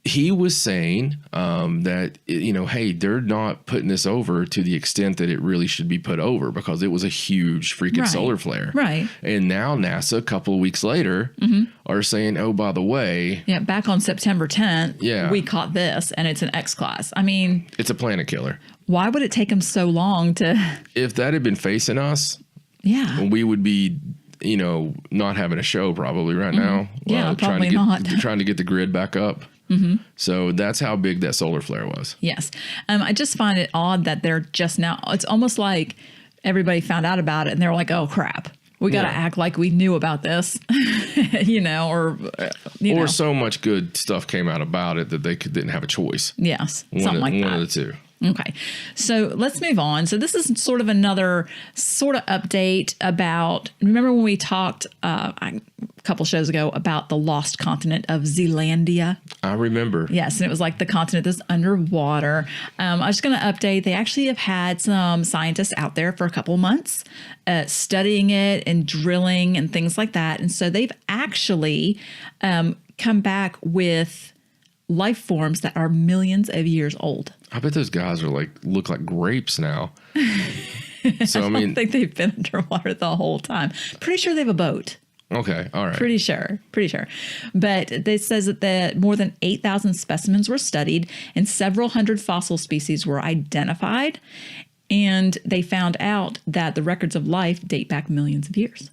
he was saying that, hey, they're not putting this over to the extent that it really should be put over, because it was a huge freaking solar flare. Right. And now NASA, a couple of weeks later, are saying, oh, by the way. Yeah, back on September 10th, we caught this, and it's an X-class. I mean. It's a planet killer. Why would it take them so long to. If that had been facing us, we would be, not having a show probably right now. Yeah, probably not. Trying to get the grid back up. So that's how big that solar flare was. Yes. I just find it odd that they're just now, it's almost like everybody found out about it and they're like, oh crap, we got to act like we knew about this, or so much good stuff came out about it that they didn't have a choice. Yes. Something like that. One of the two. Okay, so let's move on. So this is sort of another sort of update about, remember when we talked a couple shows ago about the lost continent of Zealandia? I remember. Yes, and it was like the continent that's underwater. I was just going to update. They actually have had some scientists out there for a couple months studying it and drilling and things like that. And so they've actually come back with life forms that are millions of years old. I bet those guys are look like grapes now. So I mean, I think they've been underwater the whole time. Pretty sure they have a boat. Okay, all right. Pretty sure. But it says that more than 8,000 specimens were studied and several hundred fossil species were identified. And they found out that the records of life date back millions of years.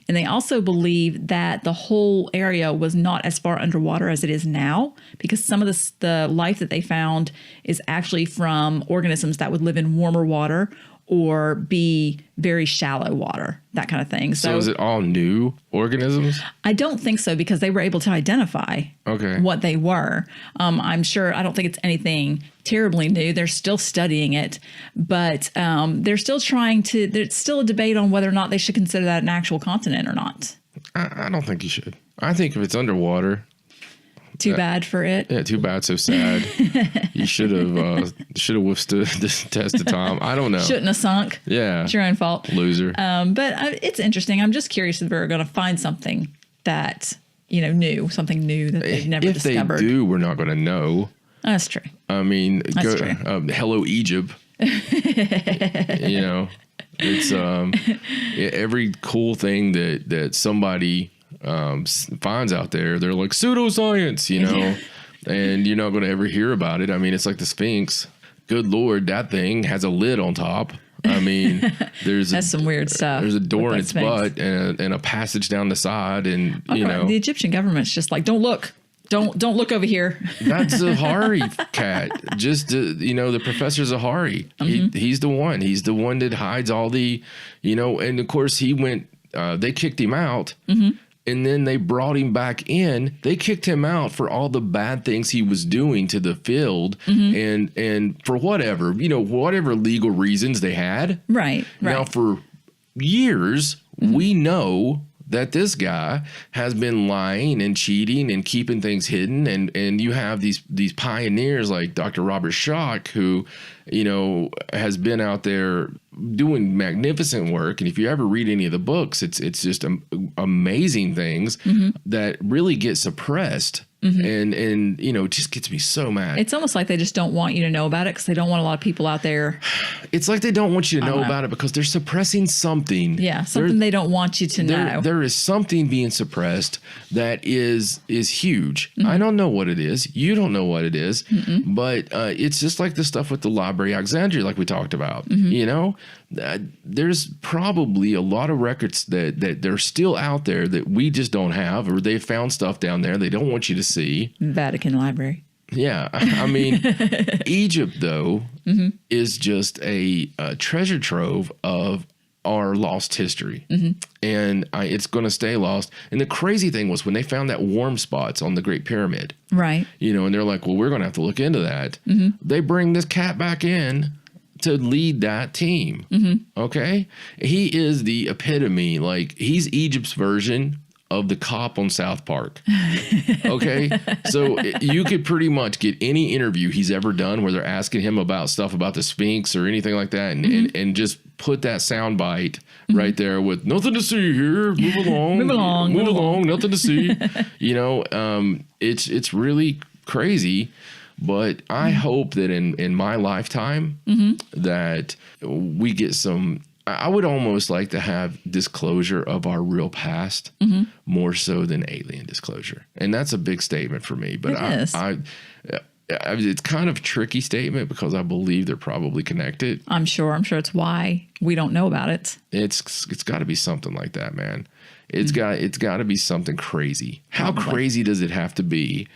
And they also believe that the whole area was not as far underwater as it is now, because some of the life that they found is actually from organisms that would live in warmer water or be very shallow water, that kind of thing. So is it all new organisms? I don't think so, because they were able to identify what they were. I'm sure, I don't think it's anything terribly new. They're still studying it, but they're still there's still a debate on whether or not they should consider that an actual continent or not. I don't think you should. I think if it's underwater. Too bad for it. Yeah, too bad, so sad. You should have withstood this test of time. I don't know. Shouldn't have sunk. Yeah. It's your own fault. Loser. But it's interesting. I'm just curious if we're going to find something that, something new that they've never discovered. If they do, we're not going to know. That's true. I mean, That's true. Hello, Egypt. It's every cool thing that somebody finds out there, they're like pseudoscience, and you're not going to ever hear about it. I mean, it's like the Sphinx. Good Lord, that thing has a lid on top. I mean, that's some weird stuff. There's a door in its butt and a passage down the side, and the Egyptian government's just like, don't look. Don't look over here. That's Zahari cat. Just the Professor Zahari. He's the one. He's the one that hides all the, and of course he went. They kicked him out. And then they brought him back in. They kicked him out for all the bad things he was doing to the field, and for whatever legal reasons they had. Right. Now, for years, we know that this guy has been lying and cheating and keeping things hidden, and you have these pioneers like Dr. Robert Schoch, who has been out there doing magnificent work. And if you ever read any of the books, it's just amazing things that really get suppressed. And it just gets me so mad. It's almost like they just don't want you to know about it because they don't want a lot of people out there. It's like they don't want you to know about it because they're suppressing something. Yeah, something they don't want you to know. There is something being suppressed that is huge. I don't know what it is. You don't know what it is. But it's just like the stuff with the Library of Alexandria, like we talked about. There's probably a lot of records that they're still out there that we just don't have, or they found stuff down there they don't want you to see. Vatican Library. Yeah. I mean, Egypt, though, is just a treasure trove of our lost history. And it's going to stay lost. And the crazy thing was when they found that warm spots on the Great Pyramid. Right. And they're like, well, we're going to have to look into that. They bring this cat back in to lead that team. Okay. He is the epitome. Like, he's Egypt's version of the cop on South Park. Okay. So you could pretty much get any interview he's ever done where they're asking him about stuff about the Sphinx or anything like that. And just put that sound bite right there with nothing to see here. Move along. Move along. Nothing to see. It's really crazy. But I hope that in my lifetime that we get some. I would almost like to have disclosure of our real past more so than alien disclosure, and that's a big statement for me. But it's kind of a tricky statement because I believe they're probably connected. I'm sure it's why we don't know about it. It's got to be something like that, man. It's got to be something crazy. How crazy does it have to be?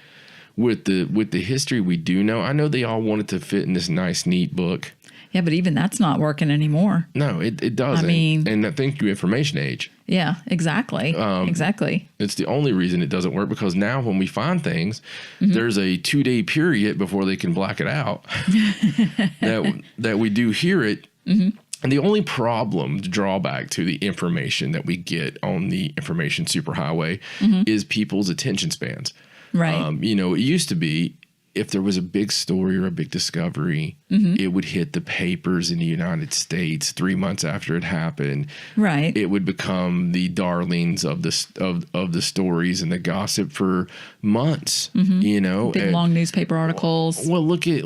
With the history we do know, I know they all wanted to fit in this nice, neat book. Yeah, but even that's not working anymore. No, it doesn't. I mean, and thank you, information age. Yeah, exactly. Exactly. It's the only reason it doesn't work because now when we find things, there's a 2-day period before they can black it out that we do hear it. And the only problem, the drawback to the information that we get on the information superhighway is people's attention spans. Right. It used to be if there was a big story or a big discovery, it would hit the papers in the United States 3 months after it happened. Right. It would become the darlings of the stories and the gossip for months. You know, big long newspaper articles. Well, look at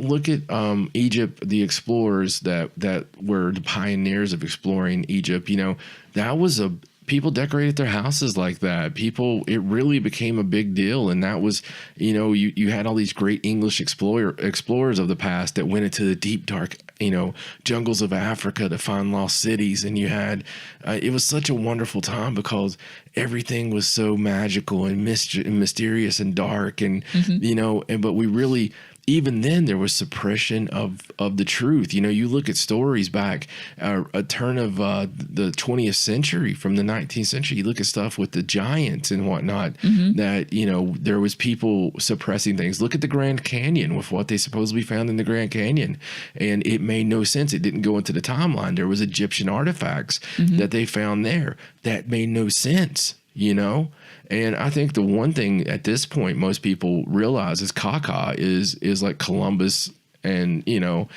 Egypt, the explorers that were the pioneers of exploring Egypt. You know, that was people decorated their houses like that. It really became a big deal. And that was, you know, you had all these great English explorers of the past that went into the deep, dark, you know, jungles of Africa to find lost cities. And you had, it was such a wonderful time because everything was so magical and mysterious and dark. And, you know, but we really, even then there was suppression of the truth. You know, you look at stories back a turn of the 20th century from the 19th century, you look at stuff with the giants and whatnot that, you know, there was people suppressing things. Look at the Grand Canyon with what they supposedly found in the Grand Canyon. And it made no sense. It didn't go into the timeline. There was Egyptian artifacts that they found there that made no sense, you know? And I think the one thing at this point most people realize is Kaka is like Columbus, and you know,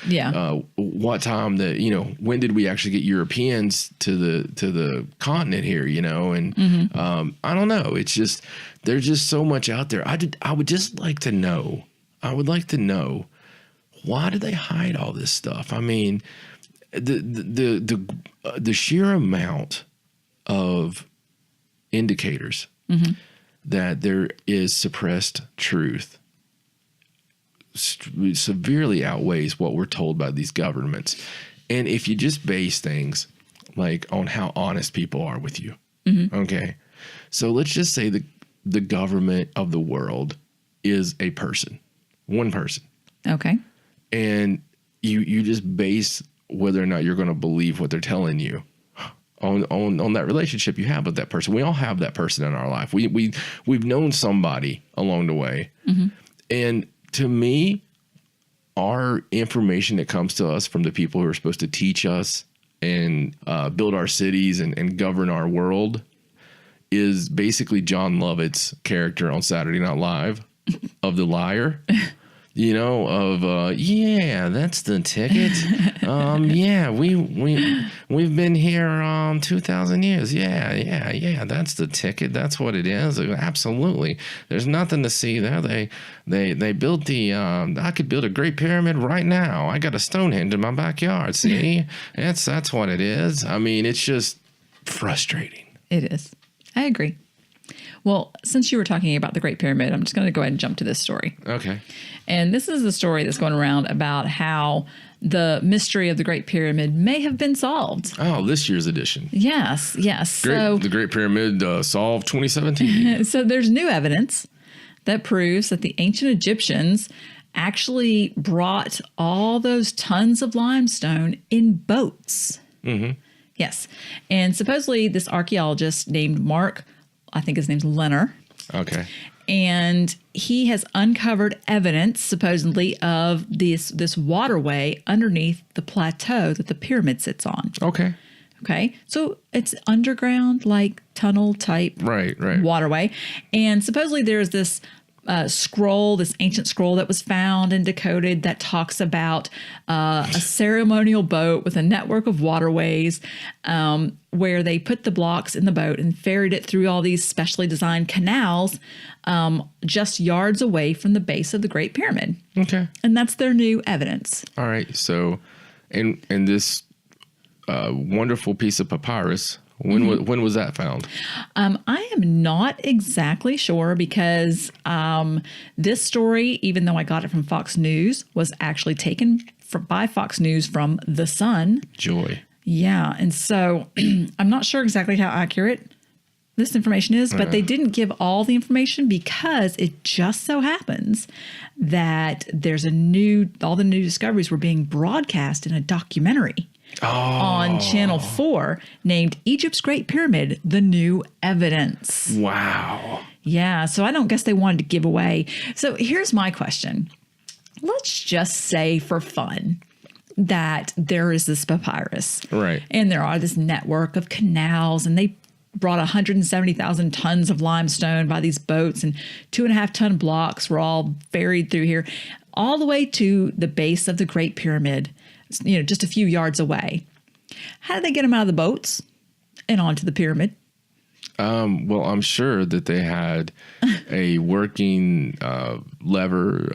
what time that, you know, when did we actually get Europeans to the continent here, you know? And I don't know. It's just there's just so much out there. I would just like to know. I would like to know, why do they hide all this stuff? I mean, the sheer amount of indicators that there is suppressed truth severely outweighs what we're told by these governments. And if you just base things like on how honest people are with you, okay? So let's just say the government of the world is a person, one person. Okay. And you just base whether or not you're going to believe what they're telling you on that relationship you have with that person. We all have that person in our life. We've known somebody along the way. And to me, our information that comes to us from the people who are supposed to teach us and build our cities and govern our world is basically John Lovett's character on Saturday Night Live of the liar. You know, of yeah, that's the ticket. Yeah, we've been here 2,000 years. Yeah, that's the ticket. That's what it is. Absolutely. There's nothing to see there. They built the I could build a Great Pyramid right now. I got a Stonehenge in my backyard. See? That's what it is. I mean, it's just frustrating. It is. I agree. Well, since you were talking about the Great Pyramid, I'm just going to go ahead and jump to this story. Okay. And this is the story that's going around about how the mystery of the Great Pyramid may have been solved. Oh, this year's edition. Yes. The Great Pyramid solved 2017. So there's new evidence that proves that the ancient Egyptians actually brought all those tons of limestone in boats. Yes. And supposedly this archaeologist named Mark, I think his name's Leonard. Okay. And he has uncovered evidence, supposedly, of this waterway underneath the plateau that the pyramid sits on. Okay. So it's underground, like tunnel type waterway. And supposedly there's this scroll, this ancient scroll that was found and decoded that talks about a ceremonial boat with a network of waterways where they put the blocks in the boat and ferried it through all these specially designed canals just yards away from the base of the Great Pyramid. Okay. And that's their new evidence. All right. So, and this wonderful piece of papyrus, when was that found? I am not exactly sure because this story, even though I got it from Fox News, was actually taken by Fox News from The Sun. Joy. Yeah. And so I'm not sure exactly how accurate this information is, but they didn't give all the information because it just so happens that there's all the new discoveries were being broadcast in a documentary. On Channel 4 named Egypt's Great Pyramid, The New Evidence. Wow. Yeah, so I don't guess they wanted to give away. So here's my question. Let's just say for fun that there is this papyrus. Right. And there are this network of canals, and they brought 170,000 tons of limestone by these boats, and 2.5 ton blocks were all ferried through here. all the way to the base of the Great Pyramid, just a few yards away. How did they get them out of the boats and onto the pyramid? Well, I'm sure that they had a working lever,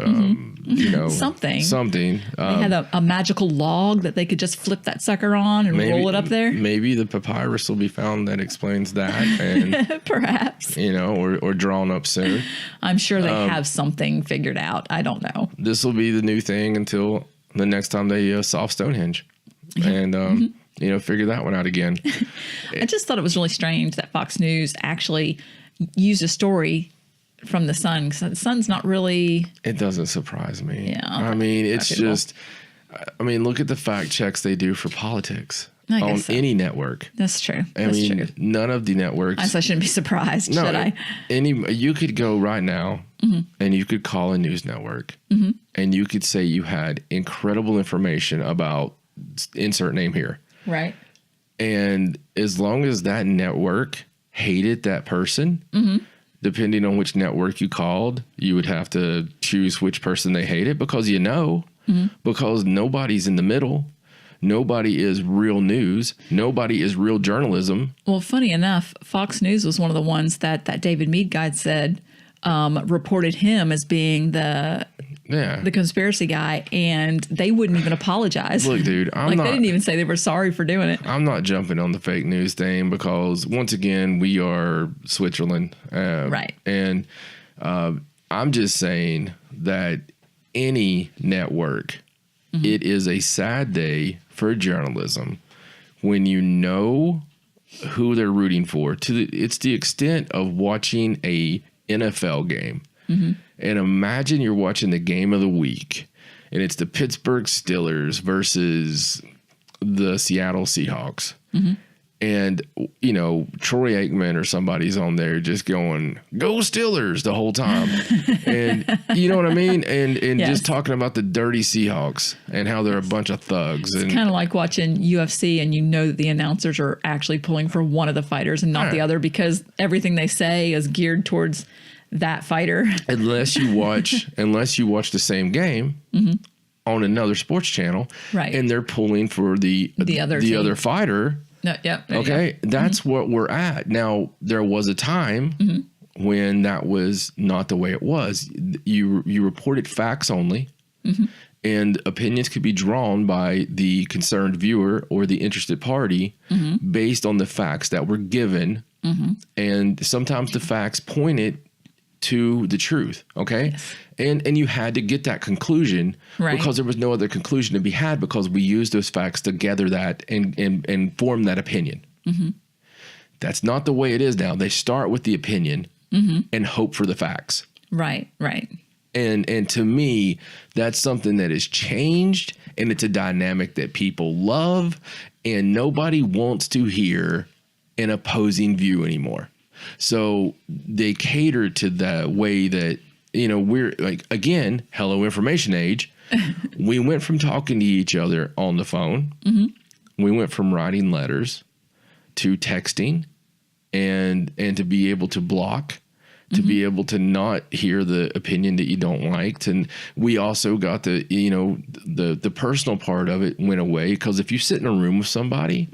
Something. Something. They had a magical log that they could just flip that sucker on and roll it up there. Maybe the papyrus will be found that explains that, and Perhaps. or drawn up soon. I'm sure they have something figured out. I don't know. This will be the new thing until the next time they solve Stonehenge, and figure that one out again. I just thought it was really strange that Fox News actually used a story from the Sun, because the Sun's not really. It doesn't surprise me. Yeah, I mean, it's just. I mean, look at the fact checks they do for politics on any network. That's true. I mean, none of the networks. I shouldn't be surprised, should I? You could go right now and you could call a news network and you could say you had incredible information about insert name here. Right. And as long as that network hated that person, depending on which network you called, you would have to choose which person they hated because because nobody's in the middle. Nobody is real news. Nobody is real journalism. Well, funny enough, Fox News was one of the ones that David Meade guy said reported him as being the conspiracy guy, and they wouldn't even apologize. Look, dude, they didn't even say they were sorry for doing it. I'm not jumping on the fake news thing because once again, we are Switzerland. Right. And I'm just saying that any network, it is a sad day for journalism when you know who they're rooting for. It's the extent of watching a NFL game. And imagine you're watching the game of the week and it's the Pittsburgh Steelers versus the Seattle Seahawks. And, Troy Aikman or somebody's on there just going, "Go Steelers" the whole time. And you know what I mean? And Yes. just talking about the dirty Seahawks and how they're a bunch of thugs. It's kind of like watching UFC and that the announcers are actually pulling for one of the fighters and not the other because everything they say is geared towards that fighter. Unless you watch the same game on another sports channel, right? And they're pulling for the other fighter. Okay, that's what we're at now. There was a time when that was not the way it was. You reported facts only, and opinions could be drawn by the concerned viewer or the interested party based on the facts that were given, and sometimes the facts pointed to the truth. Okay. Yes. And you had to get that conclusion because there was no other conclusion to be had because we used those facts to gather that and form that opinion. That's not the way it is now. They start with the opinion and hope for the facts. Right. And to me, that's something that has changed, and it's a dynamic that people love, and nobody wants to hear an opposing view anymore. So they cater to the way that, we're like, again, hello information age. We went from talking to each other on the phone. We went from writing letters to texting and to be able to block, to be able to not hear the opinion that you don't like. And we also got the personal part of it went away because if you sit in a room with somebody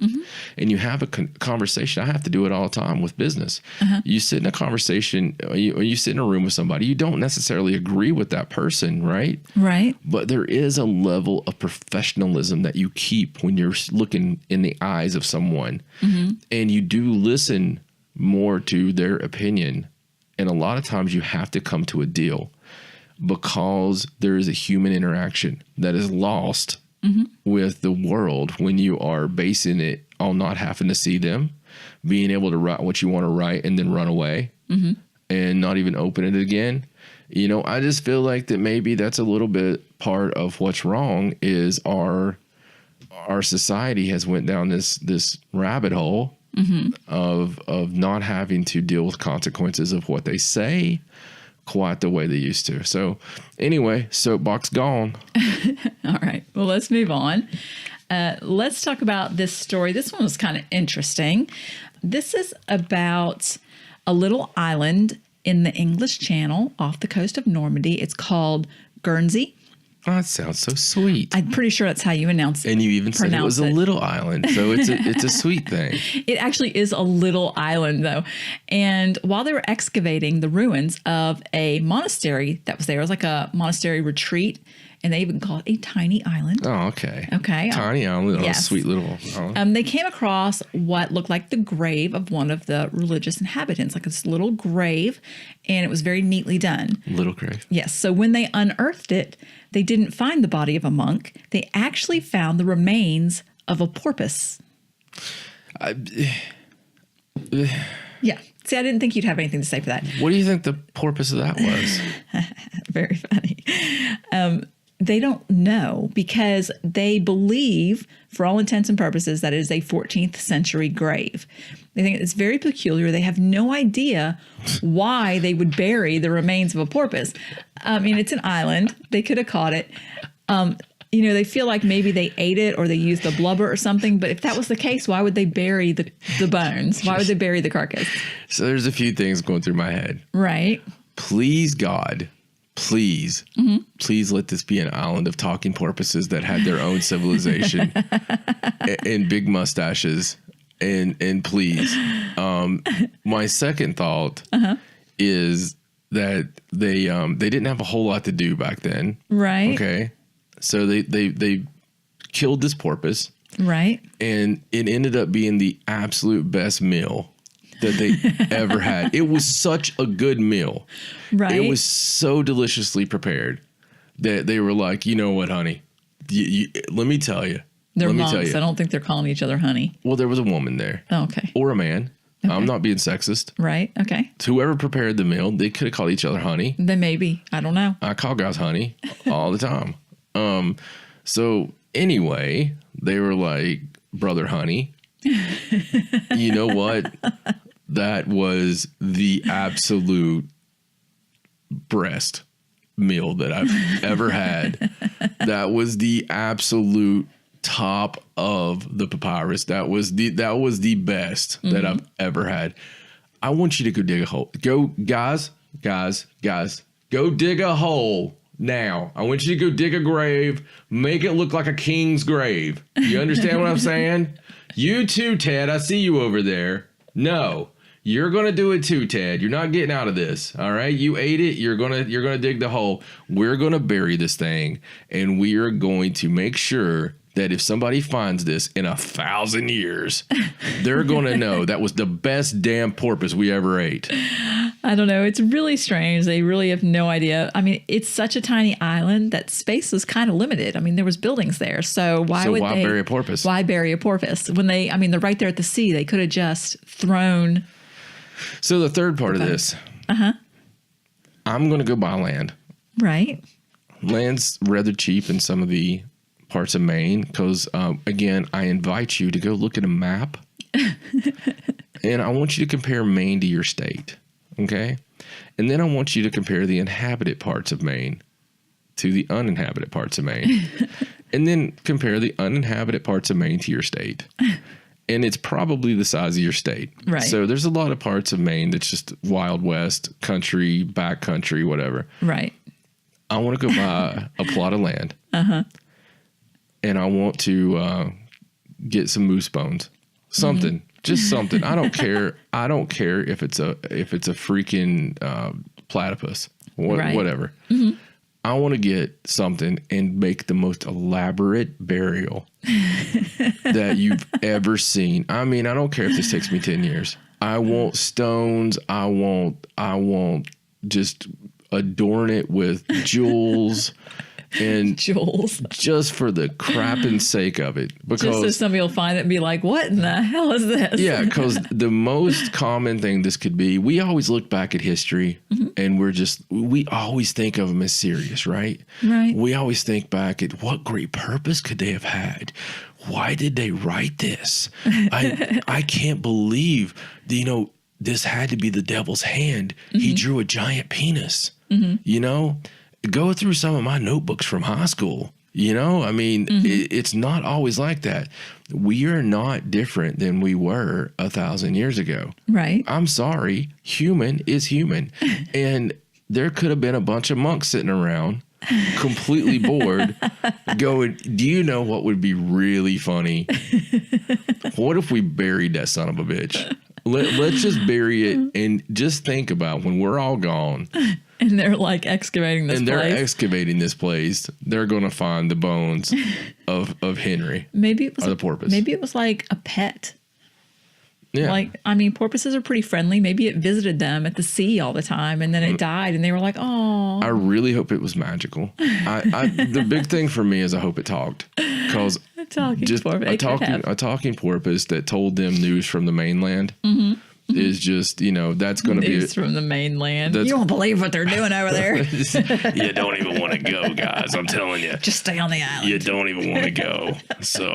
and you have a conversation, I have to do it all the time with business. You sit in a conversation, you sit in a room with somebody, you don't necessarily agree with that person, right? Right. But there is a level of professionalism that you keep when you're looking in the eyes of someone, and you do listen more to their opinion. And a lot of times you have to come to a deal because there is a human interaction that is lost with the world when you are basing it on not having to see them, being able to write what you want to write and then run away and not even open it again. I just feel like that maybe that's a little bit part of what's wrong is our society has went down this rabbit hole of not having to deal with consequences of what they say quite the way they used to. So anyway, soapbox gone. All right. Well, let's move on. Let's talk about this story. This one was kind of interesting. This is about a little island in the English Channel off the coast of Normandy. It's called Guernsey. Oh, that sounds so sweet. I'm pretty sure that's how you announce it. And you even said it was a little island. So it's a sweet thing. It actually is a little island, though. And while they were excavating the ruins of a monastery that was there, it was like a monastery retreat. And they even call it a tiny island. Oh, okay. Okay. Tiny island. Oh, Yes. sweet little island. They came across what looked like the grave of one of the religious inhabitants, like this little grave, and it was very neatly done. Little grave. Yes. So when they unearthed it, they didn't find the body of a monk. They actually found the remains of a porpoise. Yeah. See, I didn't think you'd have anything to say for that. What do you think the porpoise of that was? Very funny. They don't know because they believe, for all intents and purposes, that it is a 14th century grave. They think it's very peculiar. They have no idea why they would bury the remains of a porpoise. I mean, it's an island. They could have caught it. They feel like maybe they ate it or they used the blubber or something. But if that was the case, why would they bury the bones? Why would they bury the carcass? So there's a few things going through my head. Right. Please, God. Please let this be an island of talking porpoises that had their own civilization and big mustaches. And please, my second thought is that they didn't have a whole lot to do back then. Right. Okay. So they killed this porpoise. Right. And it ended up being the absolute best meal that they ever had. It was such a good meal. Right. It was so deliciously prepared that they were like, you know what, honey? Let me tell you. They're monks. I don't think they're calling each other honey. Well, there was a woman there. Oh, okay. Or a man. Okay. I'm not being sexist. Right. Okay. Whoever prepared the meal, they could have called each other honey. Then maybe. I don't know. I call guys honey all the time. So anyway, they were like, brother honey, you know what? That was the absolute breast meal that I've ever had. That was the absolute top of the papyrus. That was the best that I've ever had. I want you to go dig a hole. Go, guys, go dig a hole now. I want you to go dig a grave, make it look like a king's grave. You understand what I'm saying? You too, Ted. I see you over there. No. You're going to do it too, Ted. You're not getting out of this. All right. You ate it. You're going to dig the hole. We're going to bury this thing. And we are going to make sure that if somebody finds this in 1,000 years, they're going to know that was the best damn porpoise we ever ate. I don't know. It's really strange. They really have no idea. I mean, it's such a tiny island that space was kind of limited. I mean, there was buildings there. So why bury a porpoise? Why bury a porpoise? They're right there at the sea. They could have just thrown. So the third part of this, I'm going to go buy land. Right. Land's rather cheap in some of the parts of Maine because, again, I invite you to go look at a map and I want you to compare Maine to your state. Okay. And then I want you to compare the inhabited parts of Maine to the uninhabited parts of Maine and then compare the uninhabited parts of Maine to your state. And it's probably the size of your state. Right. So there's a lot of parts of Maine that's just Wild West, country, back country, whatever. Right. I want to go buy a plot of land. And I want to get some moose bones. Something. Just something. I don't care. I don't care if it's a freaking platypus. Whatever. I want to get something and make the most elaborate burial that you've ever seen. I mean, I don't care if this takes me 10 years. I want stones. I want just adorn it with jewels and jewels just for the crapping sake of it. Because just so somebody will find it and be like, what in the hell is this? Yeah, because the most common thing this could be, we always look back at history and we always think of them as serious, right? Right. We always think back at what great purpose could they have had? Why did they write this? I can't believe, this had to be the devil's hand. He drew a giant penis, Go through some of my notebooks from high school. It's not always like that. We are not different than we were 1,000 years ago. Right. I'm sorry. Human is human. And there could have been a bunch of monks sitting around completely bored, going, do you know what would be really funny? What if we buried that son of a bitch? Let's just bury it and just think about when we're all gone. And they're like excavating this place. And they're excavating this place. They're going to find the bones of Henry. Maybe it was the porpoise. Maybe it was like a pet. Yeah. Like, I mean, porpoises are pretty friendly. Maybe it visited them at the sea all the time, and then it died, and they were like, "Oh." I really hope it was magical. The big thing for me is I hope it talked, because a talking porpoise that told them news from the mainland is just, that's going to be news from the mainland. You won't believe what they're doing over there. You don't even want to go, guys. I'm telling you. Just stay on the island. You don't even want to go. So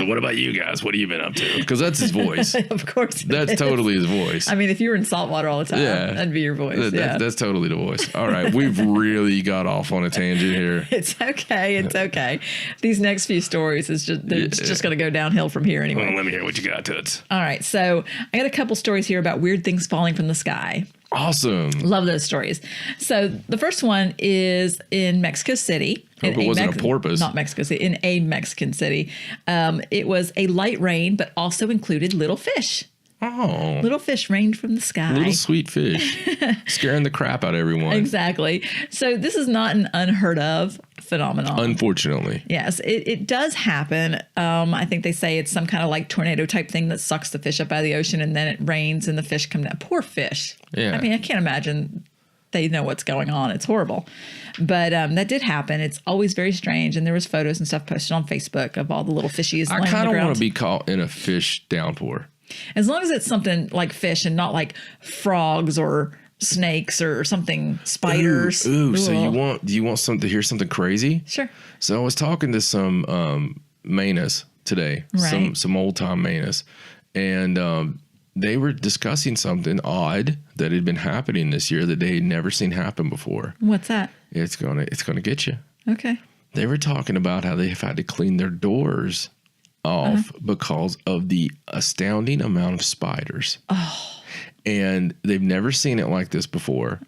what about you guys? What have you been up to? Because that's his voice. Of course. That's totally his voice. I mean, if you were in saltwater all the time, that'd be your voice. That's totally the voice. All right. We've really got off on a tangent here. It's okay. It's okay. These next few stories it's just going to go downhill from here anyway. Well, let me hear what you got, Toots. All right. So I got a couple stories here about weird things falling from the sky. Awesome. Love those stories. So the first one is in Mexico City. Hope it wasn't a porpoise. Not Mexico City, in a Mexican city. It was a light rain, but also included little fish. Oh. Little fish rained from the sky. Little sweet fish. Scaring the crap out of everyone. Exactly. So this is not an unheard of phenomenon. Unfortunately. Yes, it does happen. I think they say it's some kind of like tornado type thing that sucks the fish up out of the ocean, and then it rains and the fish come down. Poor fish. Yeah. I mean, I can't imagine they know what's going on. It's horrible. But that did happen. It's always very strange. And there was photos and stuff posted on Facebook of all the little fishies laying on the ground. I kind of want to be caught in a fish downpour. As long as it's something like fish and not like frogs or snakes or something, spiders. Ooh. So do you want to hear something crazy? Sure. So I was talking to some Manas today, right. some old time Manas, and they were discussing something odd that had been happening this year that they had never seen happen before. What's that? It's gonna get you. Okay. They were talking about how they have had to clean their doors off because of the astounding amount of spiders. Oh. And they've never seen it like this before.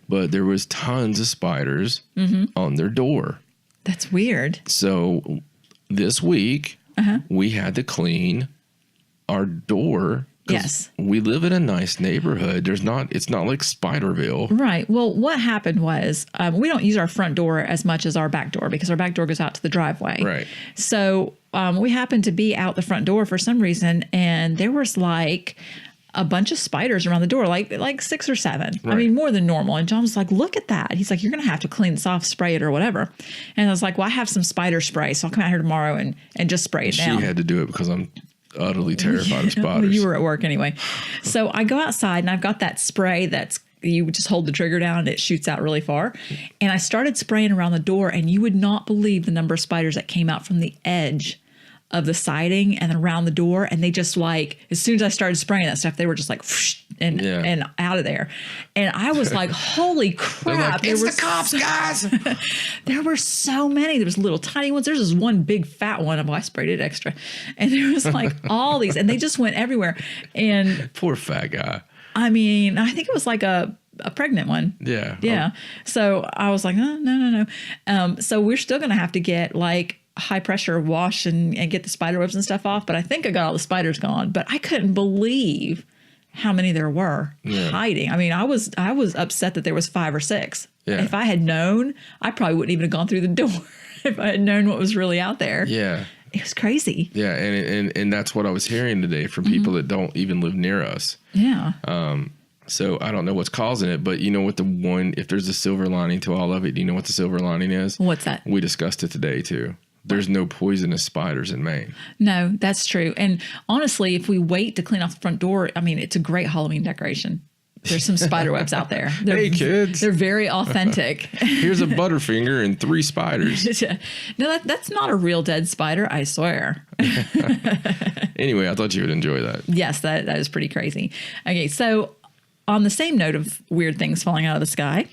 But there was tons of spiders on their door. That's weird. So this week we had to clean our door. Yes. We live in a nice neighborhood. It's not like Spiderville. Right. Well, what happened was we don't use our front door as much as our back door because our back door goes out to the driveway. Right. So we happened to be out the front door for some reason, and there was like a bunch of spiders around the door, like 6 or 7. Right. I mean, more than normal. And John was like, look at that. He's like, you're going to have to clean this off, spray it or whatever. And I was like, well, I have some spider spray, so I'll come out here tomorrow and just spray it down. She had to do it because I'm utterly terrified of spiders. Well, you were at work anyway. So I go outside and I've got that spray that's, you just hold the trigger down and it shoots out really far. And I started spraying around the door, and you would not believe the number of spiders that came out from the edge of the siding and around the door. And they just like, as soon as I started spraying that stuff, they were just like, whoosh, and out of there. And I was like, holy crap. Like, it's the cops, guys. There were so many. There was little tiny ones. There's this one big fat one. I sprayed it extra. And there was like all these, and they just went everywhere. And poor fat guy. I mean, I think it was like a pregnant one. Yeah. Yeah. So I was like, no. So we're still going to have to get like high pressure wash and get the spider webs and stuff off. But I think I got all the spiders gone. But I couldn't believe how many there were hiding. I mean, I was upset that there was 5 or 6. Yeah. If I had known, I probably wouldn't even have gone through the door if I had known what was really out there. Yeah. It was crazy. Yeah, and that's what I was hearing today from people that don't even live near us. Yeah. So I don't know what's causing it, but you know what if there's a silver lining to all of it, do you know what the silver lining is? What's that? We discussed it today too. There's no poisonous spiders in Maine. No, that's true. And honestly, if we wait to clean off the front door, I mean, it's a great Halloween decoration. There's some spider webs out there. Hey, kids. They're very authentic. Here's a Butterfinger and 3 spiders. No, that's not a real dead spider, I swear. Anyway, I thought you would enjoy that. Yes, that is pretty crazy. Okay, so on the same note of weird things falling out of the sky,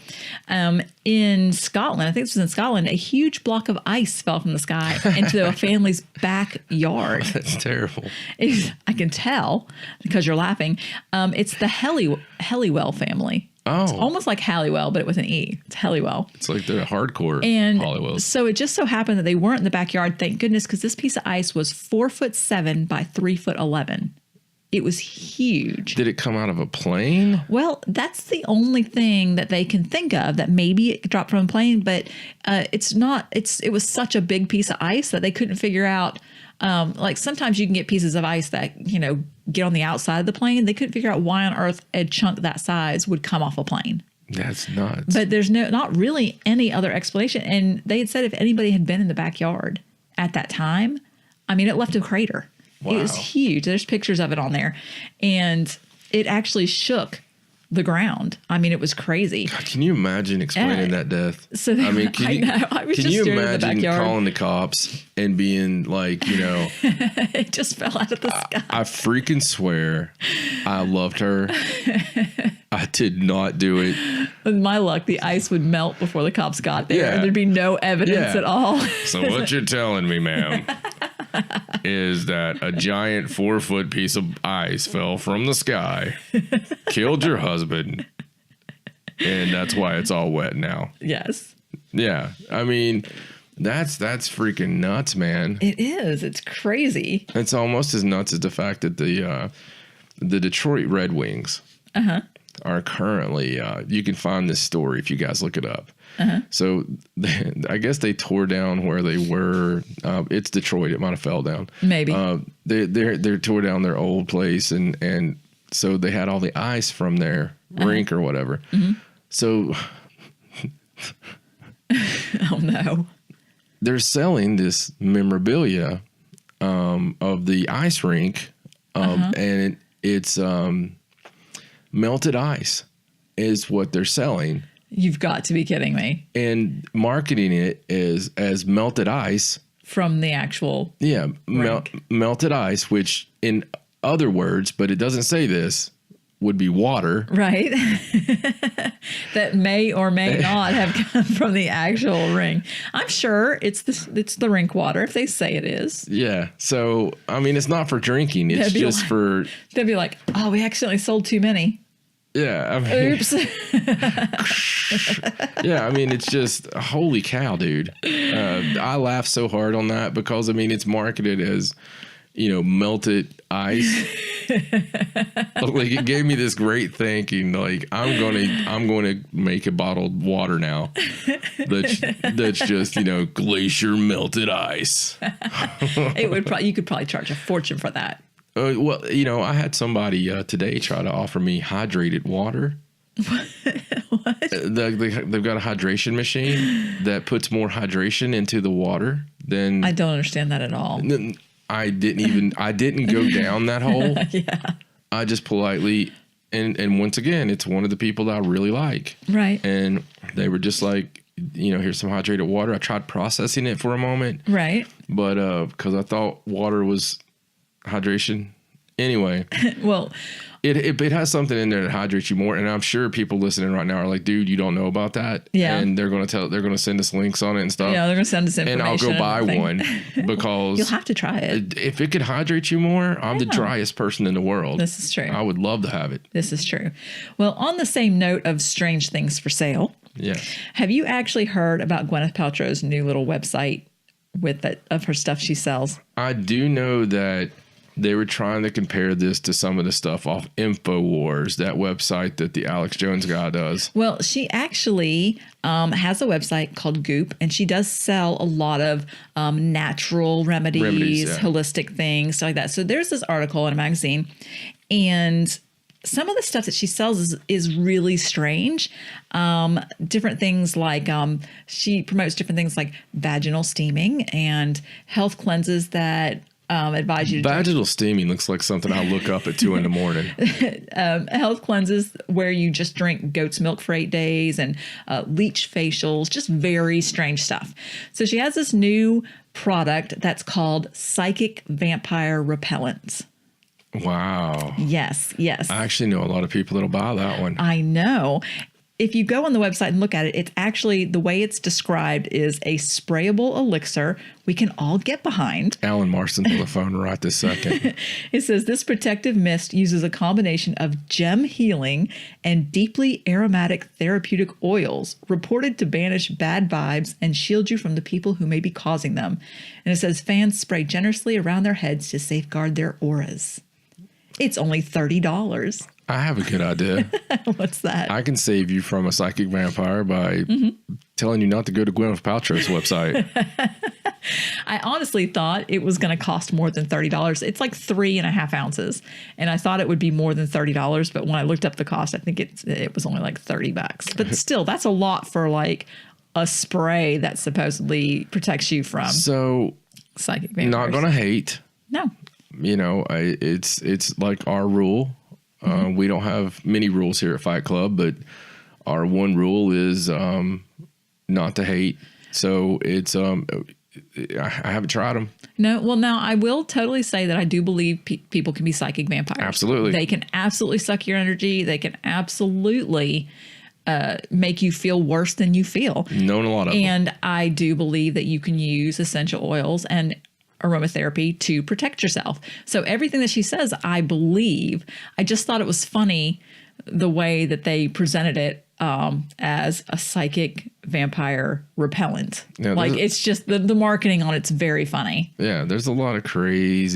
in Scotland, I think this was in Scotland, a huge block of ice fell from the sky into a family's backyard. That's terrible. I can tell because you're laughing. It's the Helliwell family. Oh. It's almost like Halliwell, but with an E. It's Halliwell. It's like the hardcore And Hollywells. so it just so happened that they weren't in the backyard, thank goodness, because this piece of ice was 4'7" by 3'11". It was huge. Did it come out of a plane? Well, that's the only thing that they can think of, that maybe it dropped from a plane, but it's not. It was such a big piece of ice that they couldn't figure out. Like sometimes you can get pieces of ice that, get on the outside of the plane. They couldn't figure out why on earth a chunk that size would come off a plane. That's nuts. But there's not really any other explanation. And they had said if anybody had been in the backyard at that time, it left a crater. Wow. It was huge. There's pictures of it on there. And it actually shook the ground. It was crazy. God, can you imagine explaining that death? So can you imagine calling the cops and being like, it just fell out of the sky. I freaking swear I loved her. I did not do it. With my luck, the ice would melt before the cops got there. Yeah. And there'd be no evidence at all. So what you're telling me, ma'am, is that a giant 4-foot piece of ice fell from the sky, killed your husband, and that's why it's all wet now. Yes. Yeah. That's freaking nuts, man. It is. It's crazy. It's almost as nuts as the fact that the Detroit Red Wings are currently, you can find this story if you guys look it up. So I guess they tore down where they were. It's Detroit. It might have fell down. Maybe. They tore down their old place, and so they had all the ice from their rink or whatever. So oh no. They're selling this memorabilia of the ice rink, and it's melted ice is what they're selling. You've got to be kidding me. And marketing it as melted ice. From the actual melted ice, which in other words, but it doesn't say this, would be water. Right. That may or may not have come from the actual ring. I'm sure it's the rink water if they say it is. Yeah. So, it's not for drinking. It's just for... They'd be like, oh, we accidentally sold too many. Yeah. Oops. Yeah. It's just, holy cow, dude. I laugh so hard on that because, it's marketed as, melted ice. Like it gave me this great thinking, like I'm going to make a bottled water now. That's just, glacier melted ice. You could probably charge a fortune for that. Well, I had somebody today try to offer me hydrated water. What? They've got a hydration machine that puts more hydration into the water than... I don't understand that at all. I didn't go down that hole. Yeah. I just politely, and once again, it's one of the people that I really like. Right. And they were just like, here's some hydrated water. I tried processing it for a moment. Right. But because I thought water was hydration. Anyway. Well, it has something in there that hydrates you more, and I'm sure people listening right now are like, "Dude, you don't know about that." Yeah, and they're going to send us links on it and stuff. Yeah, they're going to send us information, and I'll go buy one because you'll have to try it. If it could hydrate you more, I'm the driest person in the world. This is true. I would love to have it. This is true. Well, on the same note of strange things for sale, have you actually heard about Gwyneth Paltrow's new little website of her stuff she sells? I do know that. They were trying to compare this to some of the stuff off InfoWars, that website that the Alex Jones guy does. Well, she actually has a website called Goop, and she does sell a lot of natural remedies, holistic things, stuff like that. So there's this article in a magazine, and some of the stuff that she sells is really strange. Different things like she promotes different things like vaginal steaming and health cleanses that advise you to vaginal steaming looks like something I'll look up at 2 a.m. Health cleanses where you just drink goat's milk for 8 days and leech facials, just very strange stuff. So she has this new product that's called Psychic Vampire Repellents. Wow. Yes. I actually know a lot of people that'll buy that one. I know. if you go on the website and look at it, it's actually, the way it's described is a sprayable elixir we can all get behind. Alan Marston's on the phone right this second. It says this protective mist uses a combination of gem healing and deeply aromatic therapeutic oils reported to banish bad vibes and shield you from the people who may be causing them. And it says fans spray generously around their heads to safeguard their auras. It's only $30. I have a good idea. What's that? I can save you from a psychic vampire by telling you not to go to Gwyneth Paltrow's website. I honestly thought it was going to cost more than $30. It's like 3.5 ounces. And I thought it would be more than $30. But when I looked up the cost, I think it was only like $30. But still, that's a lot for like a spray that supposedly protects you from psychic vampires. Not going to hate. No. You know, it's like our rule. We don't have many rules here at Fight Club, but our one rule is not to hate. So it's I haven't tried them. No, well, now I will totally say that I do believe people can be psychic vampires. Absolutely. They can absolutely suck your energy. They can absolutely make you feel worse than you feel. Known a lot of them. And I do believe that you can use essential oils and aromatherapy to protect yourself. So everything that she says, I believe. I just thought it was funny the way that they presented it as a psychic vampire repellent. Yeah, like it's just the marketing on it's very funny. Yeah, there's a lot of crazy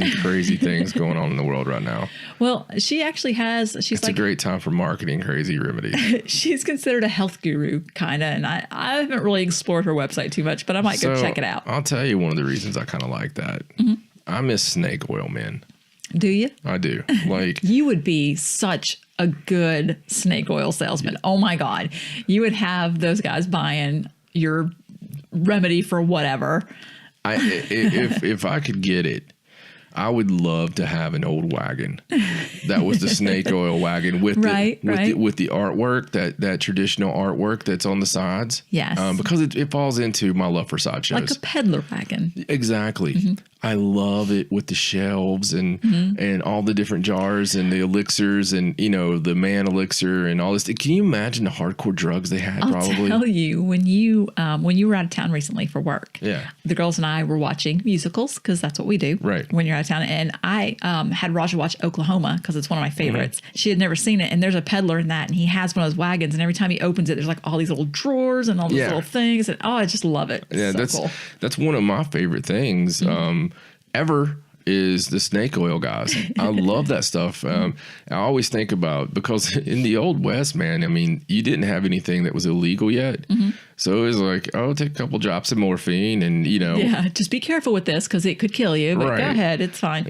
things going on in the world right now. Well, she actually has. It's like a great time for marketing crazy remedies. She's considered a health guru, kind of, and I haven't really explored her website too much, but I might go check it out. I'll tell you one of the reasons I kind of like that. I miss snake oil, man. Do you? I do. Like you would be such a good snake oil salesman. Yeah. Oh my God. You would have those guys buying your remedy for whatever. If I could get it, I would love to have an old wagon that was the snake oil wagon with the artwork, that traditional artwork that's on the sides. Yes. Because it falls into my love for sideshows. Like a peddler wagon. Exactly. I love it with the shelves and all the different jars and the elixirs and, you know, the man elixir and all this. Can you imagine the hardcore drugs they had? I'll tell you, when you were out of town recently for work, the girls and I were watching musicals because that's what we do when you're out of town. And I had Raja watch Oklahoma because it's one of my favorites. She had never seen it. And there's a peddler in that. And he has one of those wagons. And every time he opens it, there's like all these little drawers and all these little things. And I just love it. Yeah, so that's one of my favorite things ever is the snake oil guys. I love that stuff. I always think about, because in the old West, man, I mean, you didn't have anything that was illegal yet. So it was like, oh, take a couple drops of morphine and, you know. Yeah, just be careful with this because it could kill you. But go ahead, it's fine.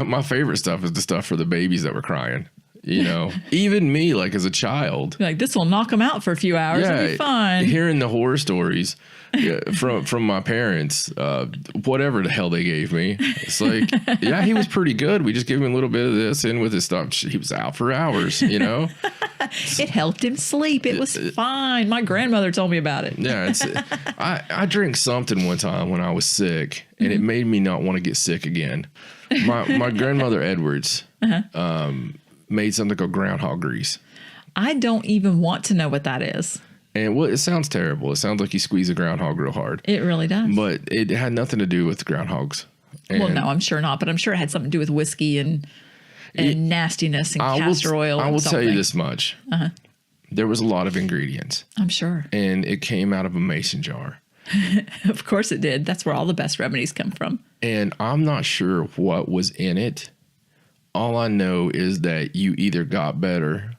My favorite stuff is the stuff for the babies that were crying. You know, even me, like as a child, like this will knock them out for a few hours. It'll be fine. Hearing the horror stories from my parents, whatever the hell they gave me, it's like, yeah, he was pretty good. We just gave him a little bit of this in with his stuff. He was out for hours, you know. It helped him sleep. It was fine. My grandmother told me about it. Yeah, I drank something one time when I was sick, and it made me not want to get sick again. My grandmother Edwards. Made something called groundhog grease. I don't even want to know what that is. And it sounds terrible. It sounds like you squeeze a groundhog real hard. It really does. But it had nothing to do with groundhogs. And well, no, I'm sure not. But I'm sure it had something to do with whiskey and nastiness and castor oil. I will tell you this much. There was a lot of ingredients. I'm sure. And it came out of a mason jar. Of course it did. That's where all the best remedies come from. And I'm not sure what was in it. All I know is that you either got better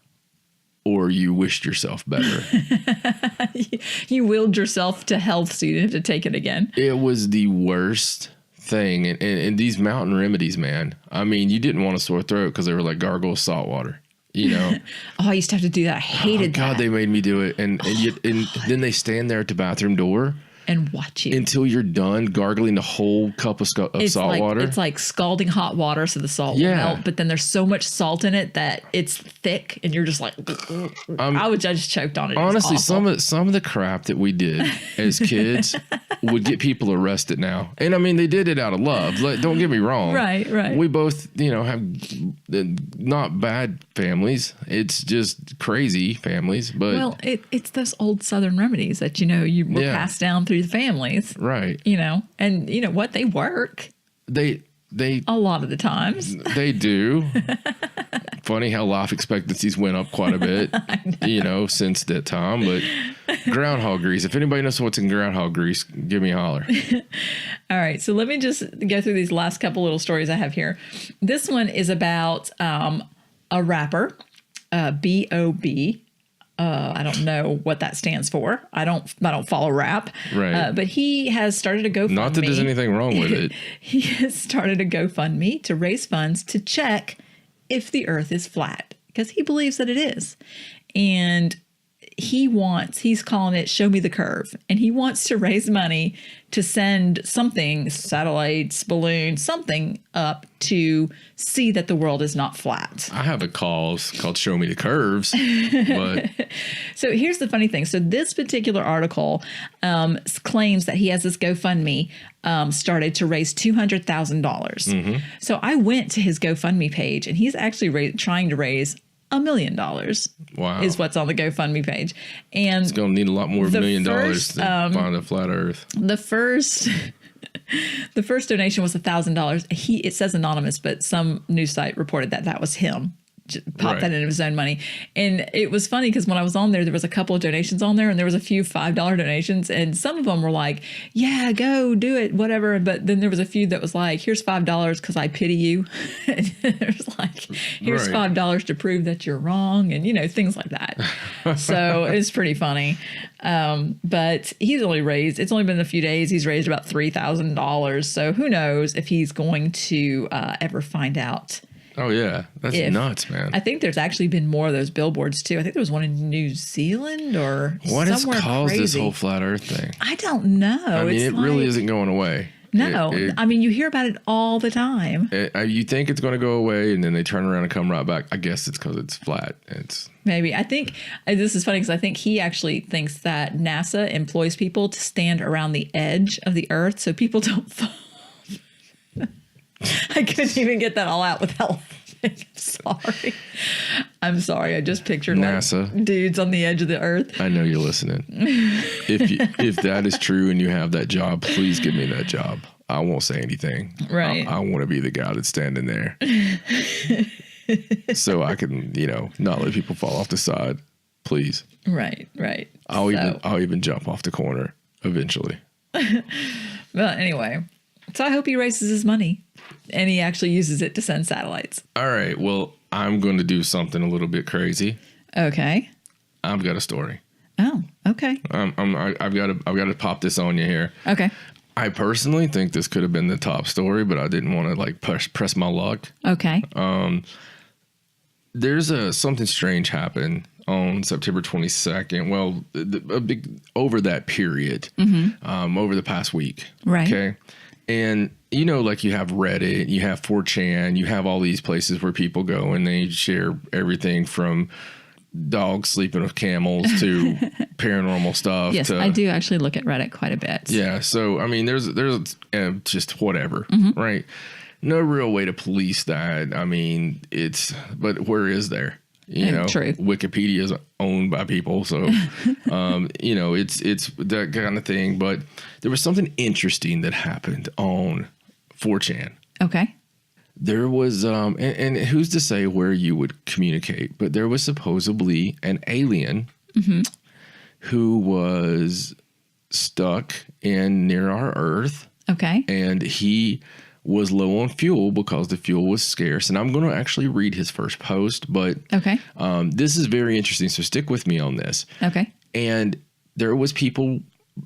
or you wished yourself better. You willed yourself to health so you didn't have to take it again. It was the worst thing. And these mountain remedies, man. I mean, you didn't want a sore throat because they were like gargle salt water. You know? I used to have to do that. I hated that. God, they made me do it. And then they stand there at the bathroom door. And watch you until you're done gargling the whole cup of salt water. It's like scalding hot water so the salt will melt, but then there's so much salt in it that it's thick, and you're just like, I just choked on it. Honestly, some of the crap that we did as kids would get people arrested now. And I mean, they did it out of love. Like, don't get me wrong. Right. We both, have not bad families. It's just crazy families. But Well, it's those old Southern remedies that, you were passed down through the families. Right. And you know what? They work. They A lot of the times. They do. Funny how life expectancies went up quite a bit, since that time. But groundhog grease. If anybody knows what's in groundhog grease, give me a holler. All right. So let me just go through these last couple little stories I have here. This one is about a rapper, B.O.B. I don't know what that stands for. I don't follow rap. Right. But he has started a GoFundMe. Not that there's anything wrong with it. He has started a GoFundMe to raise funds to check if the earth is flat, because he believes that it is. And he's calling it Show Me the Curve. And he wants to raise money to send something, satellites, balloons, something up to see that the world is not flat. I have a cause called Show Me the Curves. But So here's the funny thing. So this particular article claims that he has this GoFundMe started to raise $200,000. Mm-hmm. So I went to his GoFundMe page, and he's actually trying to raise $1 million. Wow. Is what's on the GoFundMe page. And it's going to need a lot more $1 million to find a flat earth. The first donation was $1,000. It says anonymous, but some news site reported that was him. Popped that into his own money. And it was funny because when I was on there was a couple of donations on there, and there was a few $5 donations, and some of them were like, yeah, go do it, whatever. But then there was a few that was like, here's $5 because I pity you. And there's like, here's $5 to prove that you're wrong, and things like that. So it's pretty funny. But it's only been a few days. He's raised about $3,000. So who knows if he's going to ever find out. Oh, yeah. That's nuts, man. I think there's actually been more of those billboards, too. I think there was one in New Zealand or what has caused crazy. this whole flat earth thing? I don't know. I mean, it really isn't going away. No. I mean, you hear about it all the time. You think it's going to go away, and then they turn around and come right back. I guess it's because it's flat. Maybe. I think this is funny because I think he actually thinks that NASA employs people to stand around the edge of the earth so people don't fall. I couldn't even get that all out without laughing. I'm sorry. I just pictured NASA like dudes on the edge of the earth. I know you're listening. If that is true and you have that job, please give me that job. I won't say anything. Right. I want to be the guy that's standing there. So I can, not let people fall off the side. Please. Right. I'll even jump off the corner eventually. Well, anyway. So I hope he raises his money and he actually uses it to send satellites. All right. Well, I'm going to do something a little bit crazy. Okay. I've got a story. Oh, okay. I've got to pop this on you here. Okay. I personally think this could have been the top story, but I didn't want to press my luck. Okay. There's something strange happened on September 22nd. Well, a big over that period, over the past week. Right. Okay. And, like you have Reddit, you have 4chan, you have all these places where people go and they share everything from dogs sleeping with camels to paranormal stuff. Yes, I do actually look at Reddit quite a bit. Yeah. So, I mean, there's just whatever, right? No real way to police that. I mean, but where is there? True. Wikipedia is owned by people. So, it's that kind of thing. But there was something interesting that happened on 4chan. Okay. There was, and who's to say where you would communicate, but there was supposedly an alien who was stuck near our Earth. Okay. And he was low on fuel because the fuel was scarce. And I'm going to actually read his first post, but this is very interesting. So stick with me on this. Okay. And there was people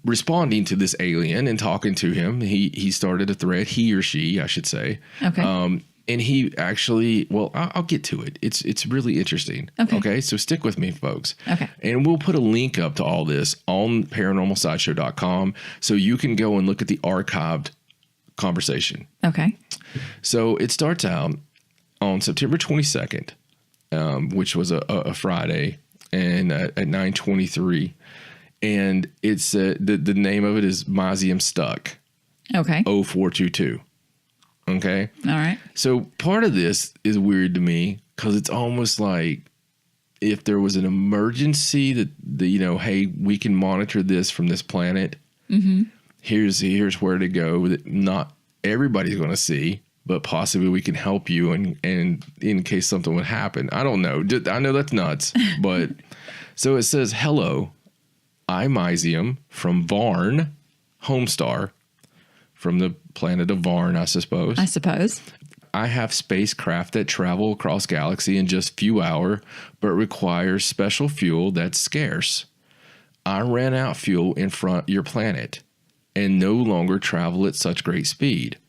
responding to this alien and talking to him. He started a thread, he or she, I should say. Okay. And he actually, well, I'll get to it. It's really interesting. Okay. So stick with me, folks. Okay. And we'll put a link up to all this on paranormalsideshow.com so you can go and look at the archived conversation. Okay. So it starts out on September 22nd, which was a Friday, and at 9:23. And it's the name of it is Mausium Stuck Okay. 0422. Okay. All right. So part of this is weird to me because it's almost like if there was an emergency that hey, we can monitor this from this planet. Mm-hmm. Here's where to go that not everybody's going to see, but possibly we can help you and in case something would happen. I don't know. I know that's nuts, but so it says, hello, I'm Mausium from Varn, Homestar, from the planet of Varn, I suppose. I have spacecraft that travel across galaxy in just few hours, but requires special fuel that's scarce. I ran out fuel in front your planet and no longer travel at such great speed.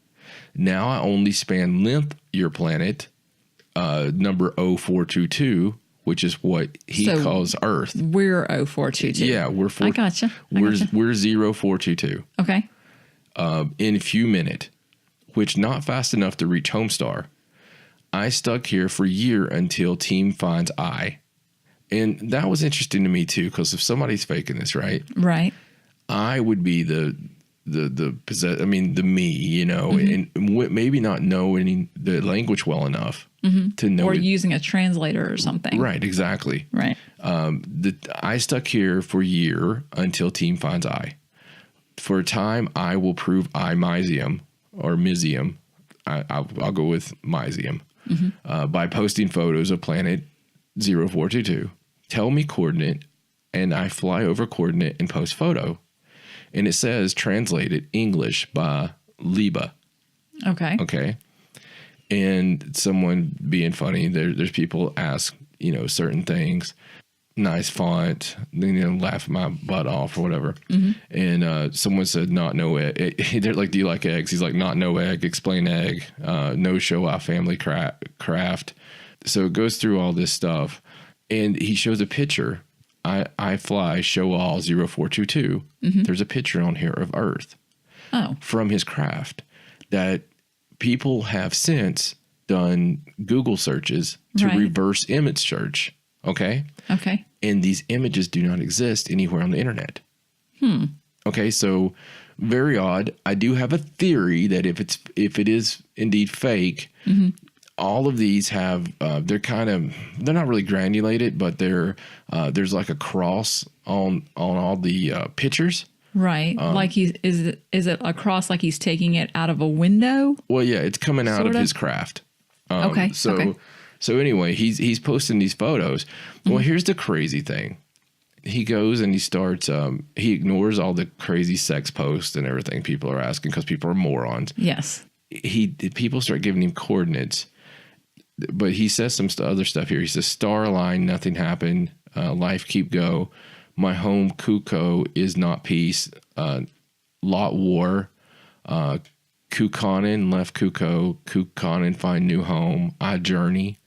Now I only span length your planet, number 0422, which is what he calls Earth. We're 0422. Yeah, we're I gotcha. We're 0422. Okay. In a few minutes, which not fast enough to reach Homestar. I stuck here for a year until team finds I. And that was interesting to me too, because if somebody's faking this, right? Right. I would be the me, and maybe not knowing the language well enough to know. Or using a translator or something. Right, exactly. Right. I stuck here for a year until team finds I. For a time, I will prove I Mausium or Misium. I'll go with Mausium by posting photos of planet 0422. Tell me coordinate, and I fly over coordinate and post photo. And it says translated English by Liba. Okay. Okay. And someone being funny, there's people ask, certain things. Nice font, laugh my butt off or whatever. And someone said, not no egg. They're like, do you like eggs? He's like, not no egg, explain egg, no show off family craft. So it goes through all this stuff. And he shows a picture. I fly show all 0422. There's a picture on here of Earth from his craft that people have since done Google searches to reverse image search. Okay. And these images do not exist anywhere on the internet. Okay. So very odd. I do have a theory that if it is indeed fake, all of these have, they're not really granulated, but there's like a cross on all the pictures. Right. Like is it a cross like he's taking it out of a window? Well, yeah, it's coming out of his craft. So anyway, he's posting these photos. Well, here's the crazy thing. He goes and he starts, he ignores all the crazy sex posts and everything people are asking because people are morons. Yes. People start giving him coordinates. But he says some other stuff here. He says, star line, nothing happened. Life keep go. My home, Kuko, is not peace. Lot war. Kukonin left Kuko. Kukonin find new home. I journey.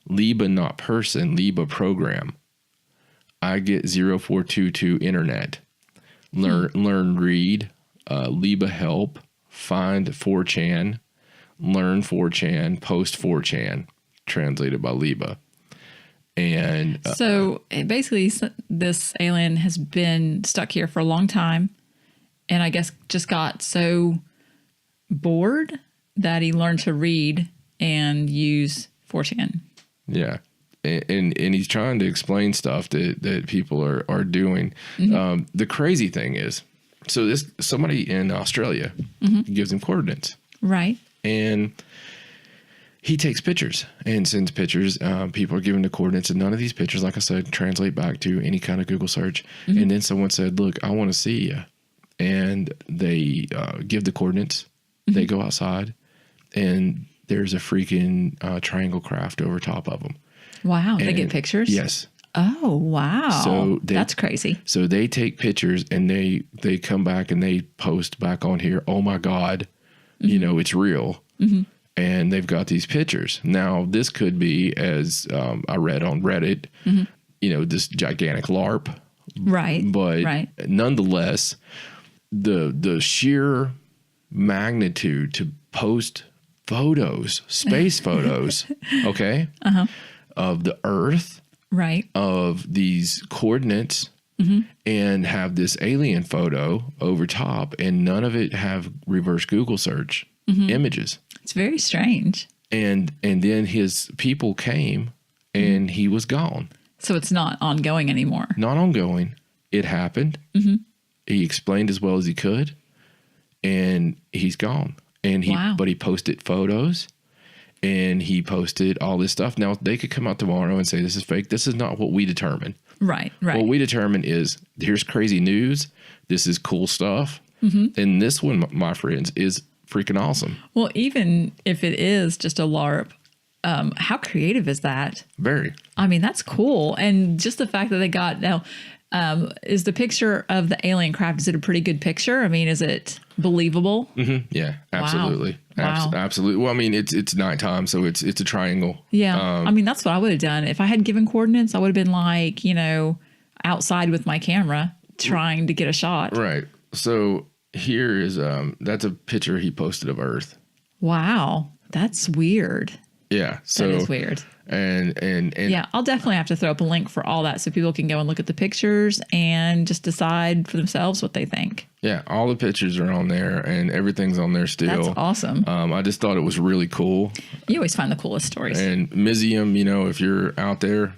Liba not person. Liba program. I get 0422 internet. Learn read. Liba help. Find 4chan. Learn 4chan. Post 4chan. Translated by Liba. And so basically this alien has been stuck here for a long time and I guess just got so bored that he learned to read and use 4chan. Yeah. And he's trying to explain stuff that people are doing. The crazy thing is, so somebody in Australia gives him coordinates. Right. And he takes pictures and sends pictures. People are giving the coordinates, and none of these pictures, like I said, translate back to any kind of Google search. And then someone said, look, I want to see you. And they give the coordinates. They go outside, and there's a freaking triangle craft over top of them. Wow. They get pictures? Yes. Oh, wow. So that's crazy. So they take pictures, and they come back, and they post back on here, oh, my God, it's real. And they've got these pictures. Now, this could be, as I read on Reddit, this gigantic LARP. Right. But nonetheless, the sheer magnitude to post photos, space photos, okay, of the Earth, of these coordinates and have this alien photo over top, and none of it have reverse Google search images. It's very strange. And then his people came and he was gone. So it's not ongoing anymore. Not ongoing. It happened. He explained as well as he could, and he's gone. And but he posted photos, and he posted all this stuff. Now they could come out tomorrow and say this is fake. This is not what we determine. Right. What we determine is here's crazy news. This is cool stuff. And this one, my friends, is freaking awesome. Well, even if it is just a LARP, how creative is that? Very. I mean, that's cool. And just the fact that they got now, is the picture of the alien craft, is it a pretty good picture? I mean, is it believable? Yeah, absolutely. Wow. Absolutely. Well, I mean, it's nighttime, so it's a triangle. Yeah. I mean, that's what I would have done. If I had given coordinates, I would have been like, outside with my camera trying to get a shot. Right. So here is, that's a picture he posted of Earth. Wow. That's weird. Yeah. So that is weird. And yeah, I'll definitely have to throw up a link for all that so people can go and look at the pictures and just decide for themselves what they think. Yeah, all the pictures are on there and everything's on there still. That's awesome. I just thought it was really cool. You always find the coolest stories. And Museum, if you're out there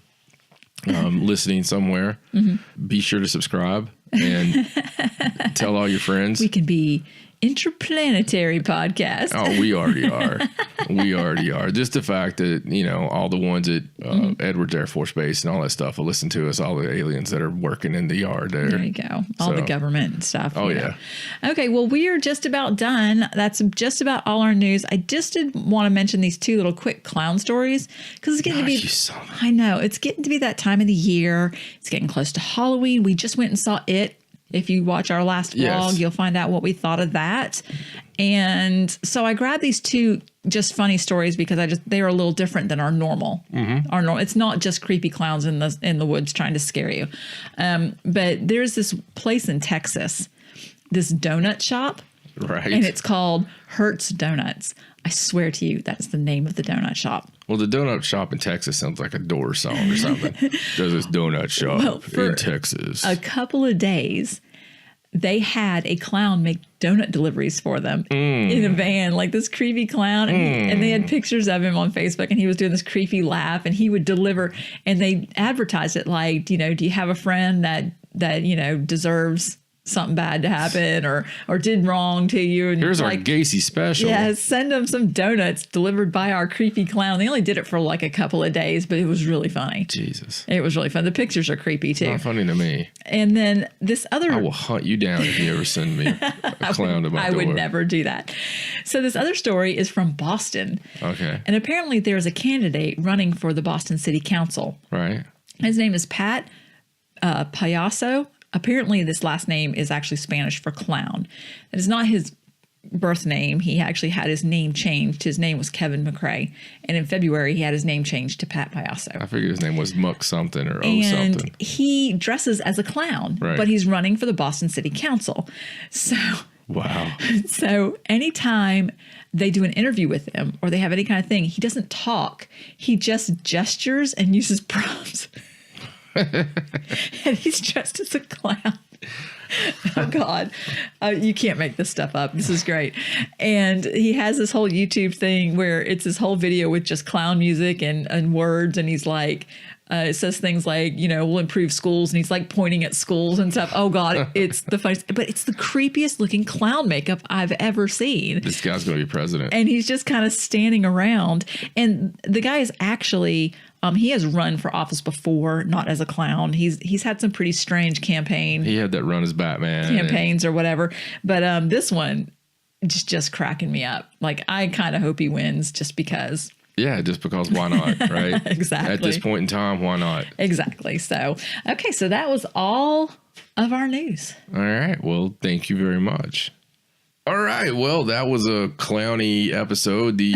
listening somewhere, be sure to subscribe and tell all your friends. We can be interplanetary podcast. Oh, we already are. We already are. Just the fact that, all the ones at Edwards Air Force Base and all that stuff will listen to us, all the aliens that are working in the yard there. There you go. All the government and stuff. Oh, yeah. Okay, well, we are just about done. That's just about all our news. I just did want to mention these two little quick clown stories because it's getting to be, I know, it's getting to be that time of the year. It's getting close to Halloween. We just went and saw it. If you watch our last vlog, you'll find out what we thought of that. And so I grabbed these two just funny stories because they are a little different than our normal. Our normal, it's not just creepy clowns in the woods trying to scare you. But there's this place in Texas, this donut shop. Right. And it's called Hertz Donuts. I swear to you, that's the name of the donut shop. Well, the donut shop in Texas sounds like a Doors song or something. There's this donut shop in Texas. A couple of days, they had a clown make donut deliveries for them in a van, like this creepy clown. And they had pictures of him on Facebook, and he was doing this creepy laugh, and he would deliver. And they advertised it like, do you have a friend that deserves something bad to happen or did wrong to you? And here's our Gacy special. Yeah, send them some donuts delivered by our creepy clown. They only did it for like a couple of days, but it was really funny. Jesus. It was really fun. The pictures are creepy too. Not funny to me. And then this other... I will hunt you down if you ever send me a clown to my door. I would never do that. So this other story is from Boston. Okay. And apparently there's a candidate running for the Boston City Council. Right. His name is Pat Payaso. Apparently, this last name is actually Spanish for clown. It is not his birth name. He actually had his name changed. His name was Kevin McRae. And in February, he had his name changed to Pat Payaso. I figured his name was Muck something or and something. He dresses as a clown, right. But he's running for the Boston City Council. So, wow. So anytime they do an interview with him or they have any kind of thing, he doesn't talk. He just gestures and uses props. And he's dressed as a clown. Oh, God. You can't make this stuff up. This is great. And he has this whole YouTube thing where it's this whole video with just clown music and words. And he's like, it says things like, we'll improve schools. And he's like pointing at schools and stuff. Oh, God. It's the funniest. But it's the creepiest looking clown makeup I've ever seen. This guy's going to be president. And he's just kind of standing around. And the guy is actually... he has run for office before, not as a clown. He's had some pretty strange He had that run as Batman campaigns or whatever. But this one just cracking me up. Like, I kind of hope he wins just because. Yeah, just because why not, right? Exactly. At this point in time, why not? Exactly. So, okay, so that was all of our news. All right. Well, thank you very much. All right. Well, that was a clowny episode. The,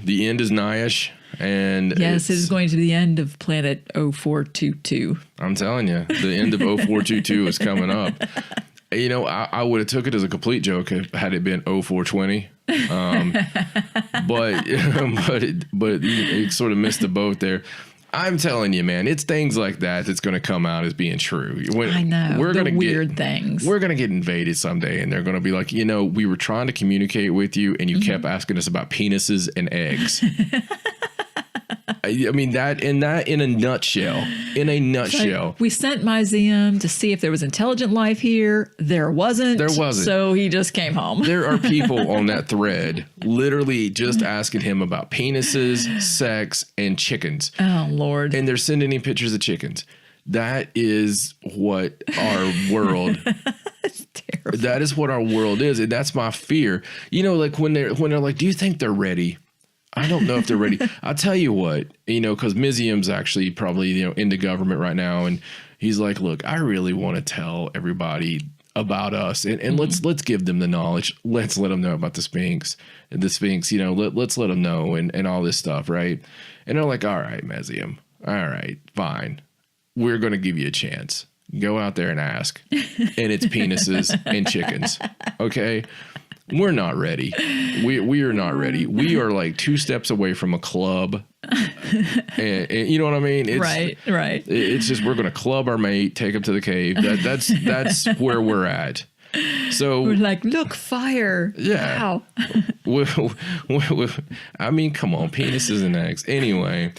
the end is nigh-ish. And yes, it is going to be the end of Planet 0422. I'm telling you, the end of 0422 is coming up. I would have took it as a complete joke had it been 0420. But it sort of missed the boat there. I'm telling you, man, it's things like that that's going to come out as being true. I know. We're going to weird things. We're going to get invaded someday, and they're going to be like, we were trying to communicate with you, and you kept asking us about penises and eggs. I mean, that in a nutshell. In a nutshell. We sent Myzium to see if there was intelligent life here. There wasn't. So he just came home. There are people on that thread literally just asking him about penises, sex, and chickens. Oh, Lord. And they're sending him pictures of chickens. That is what our world. It's terrible. That is what our world is, and that's my fear. Like when they're like, do you think they're ready? I don't know if they're ready. I'll tell you what, because Mizium's actually probably, into government right now. And he's like, look, I really want to tell everybody about us and let's give them the knowledge. Let's let them know about the Sphinx, let's let them know and all this stuff. Right. And they're like, all right, Mizium. All right, fine. We're going to give you a chance. Go out there and ask. And it's penises and chickens. Okay. We're not ready. We are not ready. We are like 2 steps away from a club. And you know what I mean? It's, right. It's just we're going to club our mate, take him to the cave. That's where we're at. So we're like, look, fire. Yeah. Wow. I mean, come on, penises and eggs. Anyway,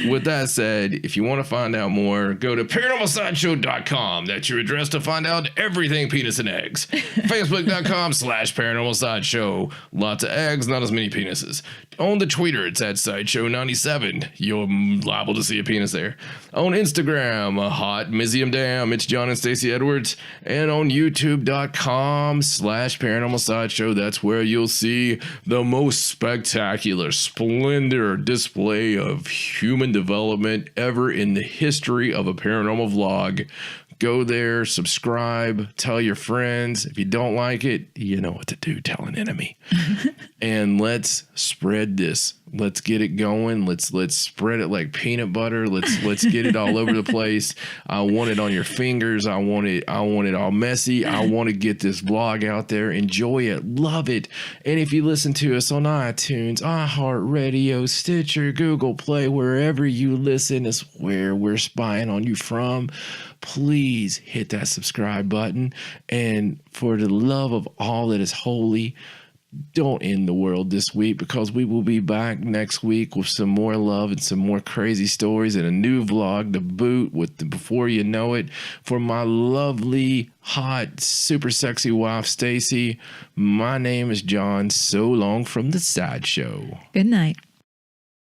with that said, if you want to find out more, go to paranormalsideshow.com. That's your address to find out everything penis and eggs. Facebook.com/paranormalsideshow. Lots of eggs, not as many penises. On the Twitter, it's at Sideshow97. You're liable to see a penis there. On Instagram, a hot Mizium Dam. It's John and Stacey Edwards. And on YouTube.com/Paranormal Sideshow. That's where you'll see the most spectacular, splendor display of human development ever in the history of a paranormal vlog. Go there, subscribe, tell your friends. If you don't like it, you know what to do. Tell an enemy. And let's spread this. Let's get it going. Let's spread it like peanut butter. Let's get it all over the place. I want it on your fingers. I want it all messy. I want to get this vlog out there. Enjoy it. Love it. And if you listen to us on iTunes, iHeartRadio, Stitcher, Google Play, wherever you listen is where we're spying on you from. Please hit that subscribe button. And for the love of all that is holy, don't end the world this week, because we will be back next week with some more love and some more crazy stories and a new vlog to boot with Before You Know It. For my lovely, hot, super sexy wife, Stacey, my name is John. So long from the Sideshow. Good night.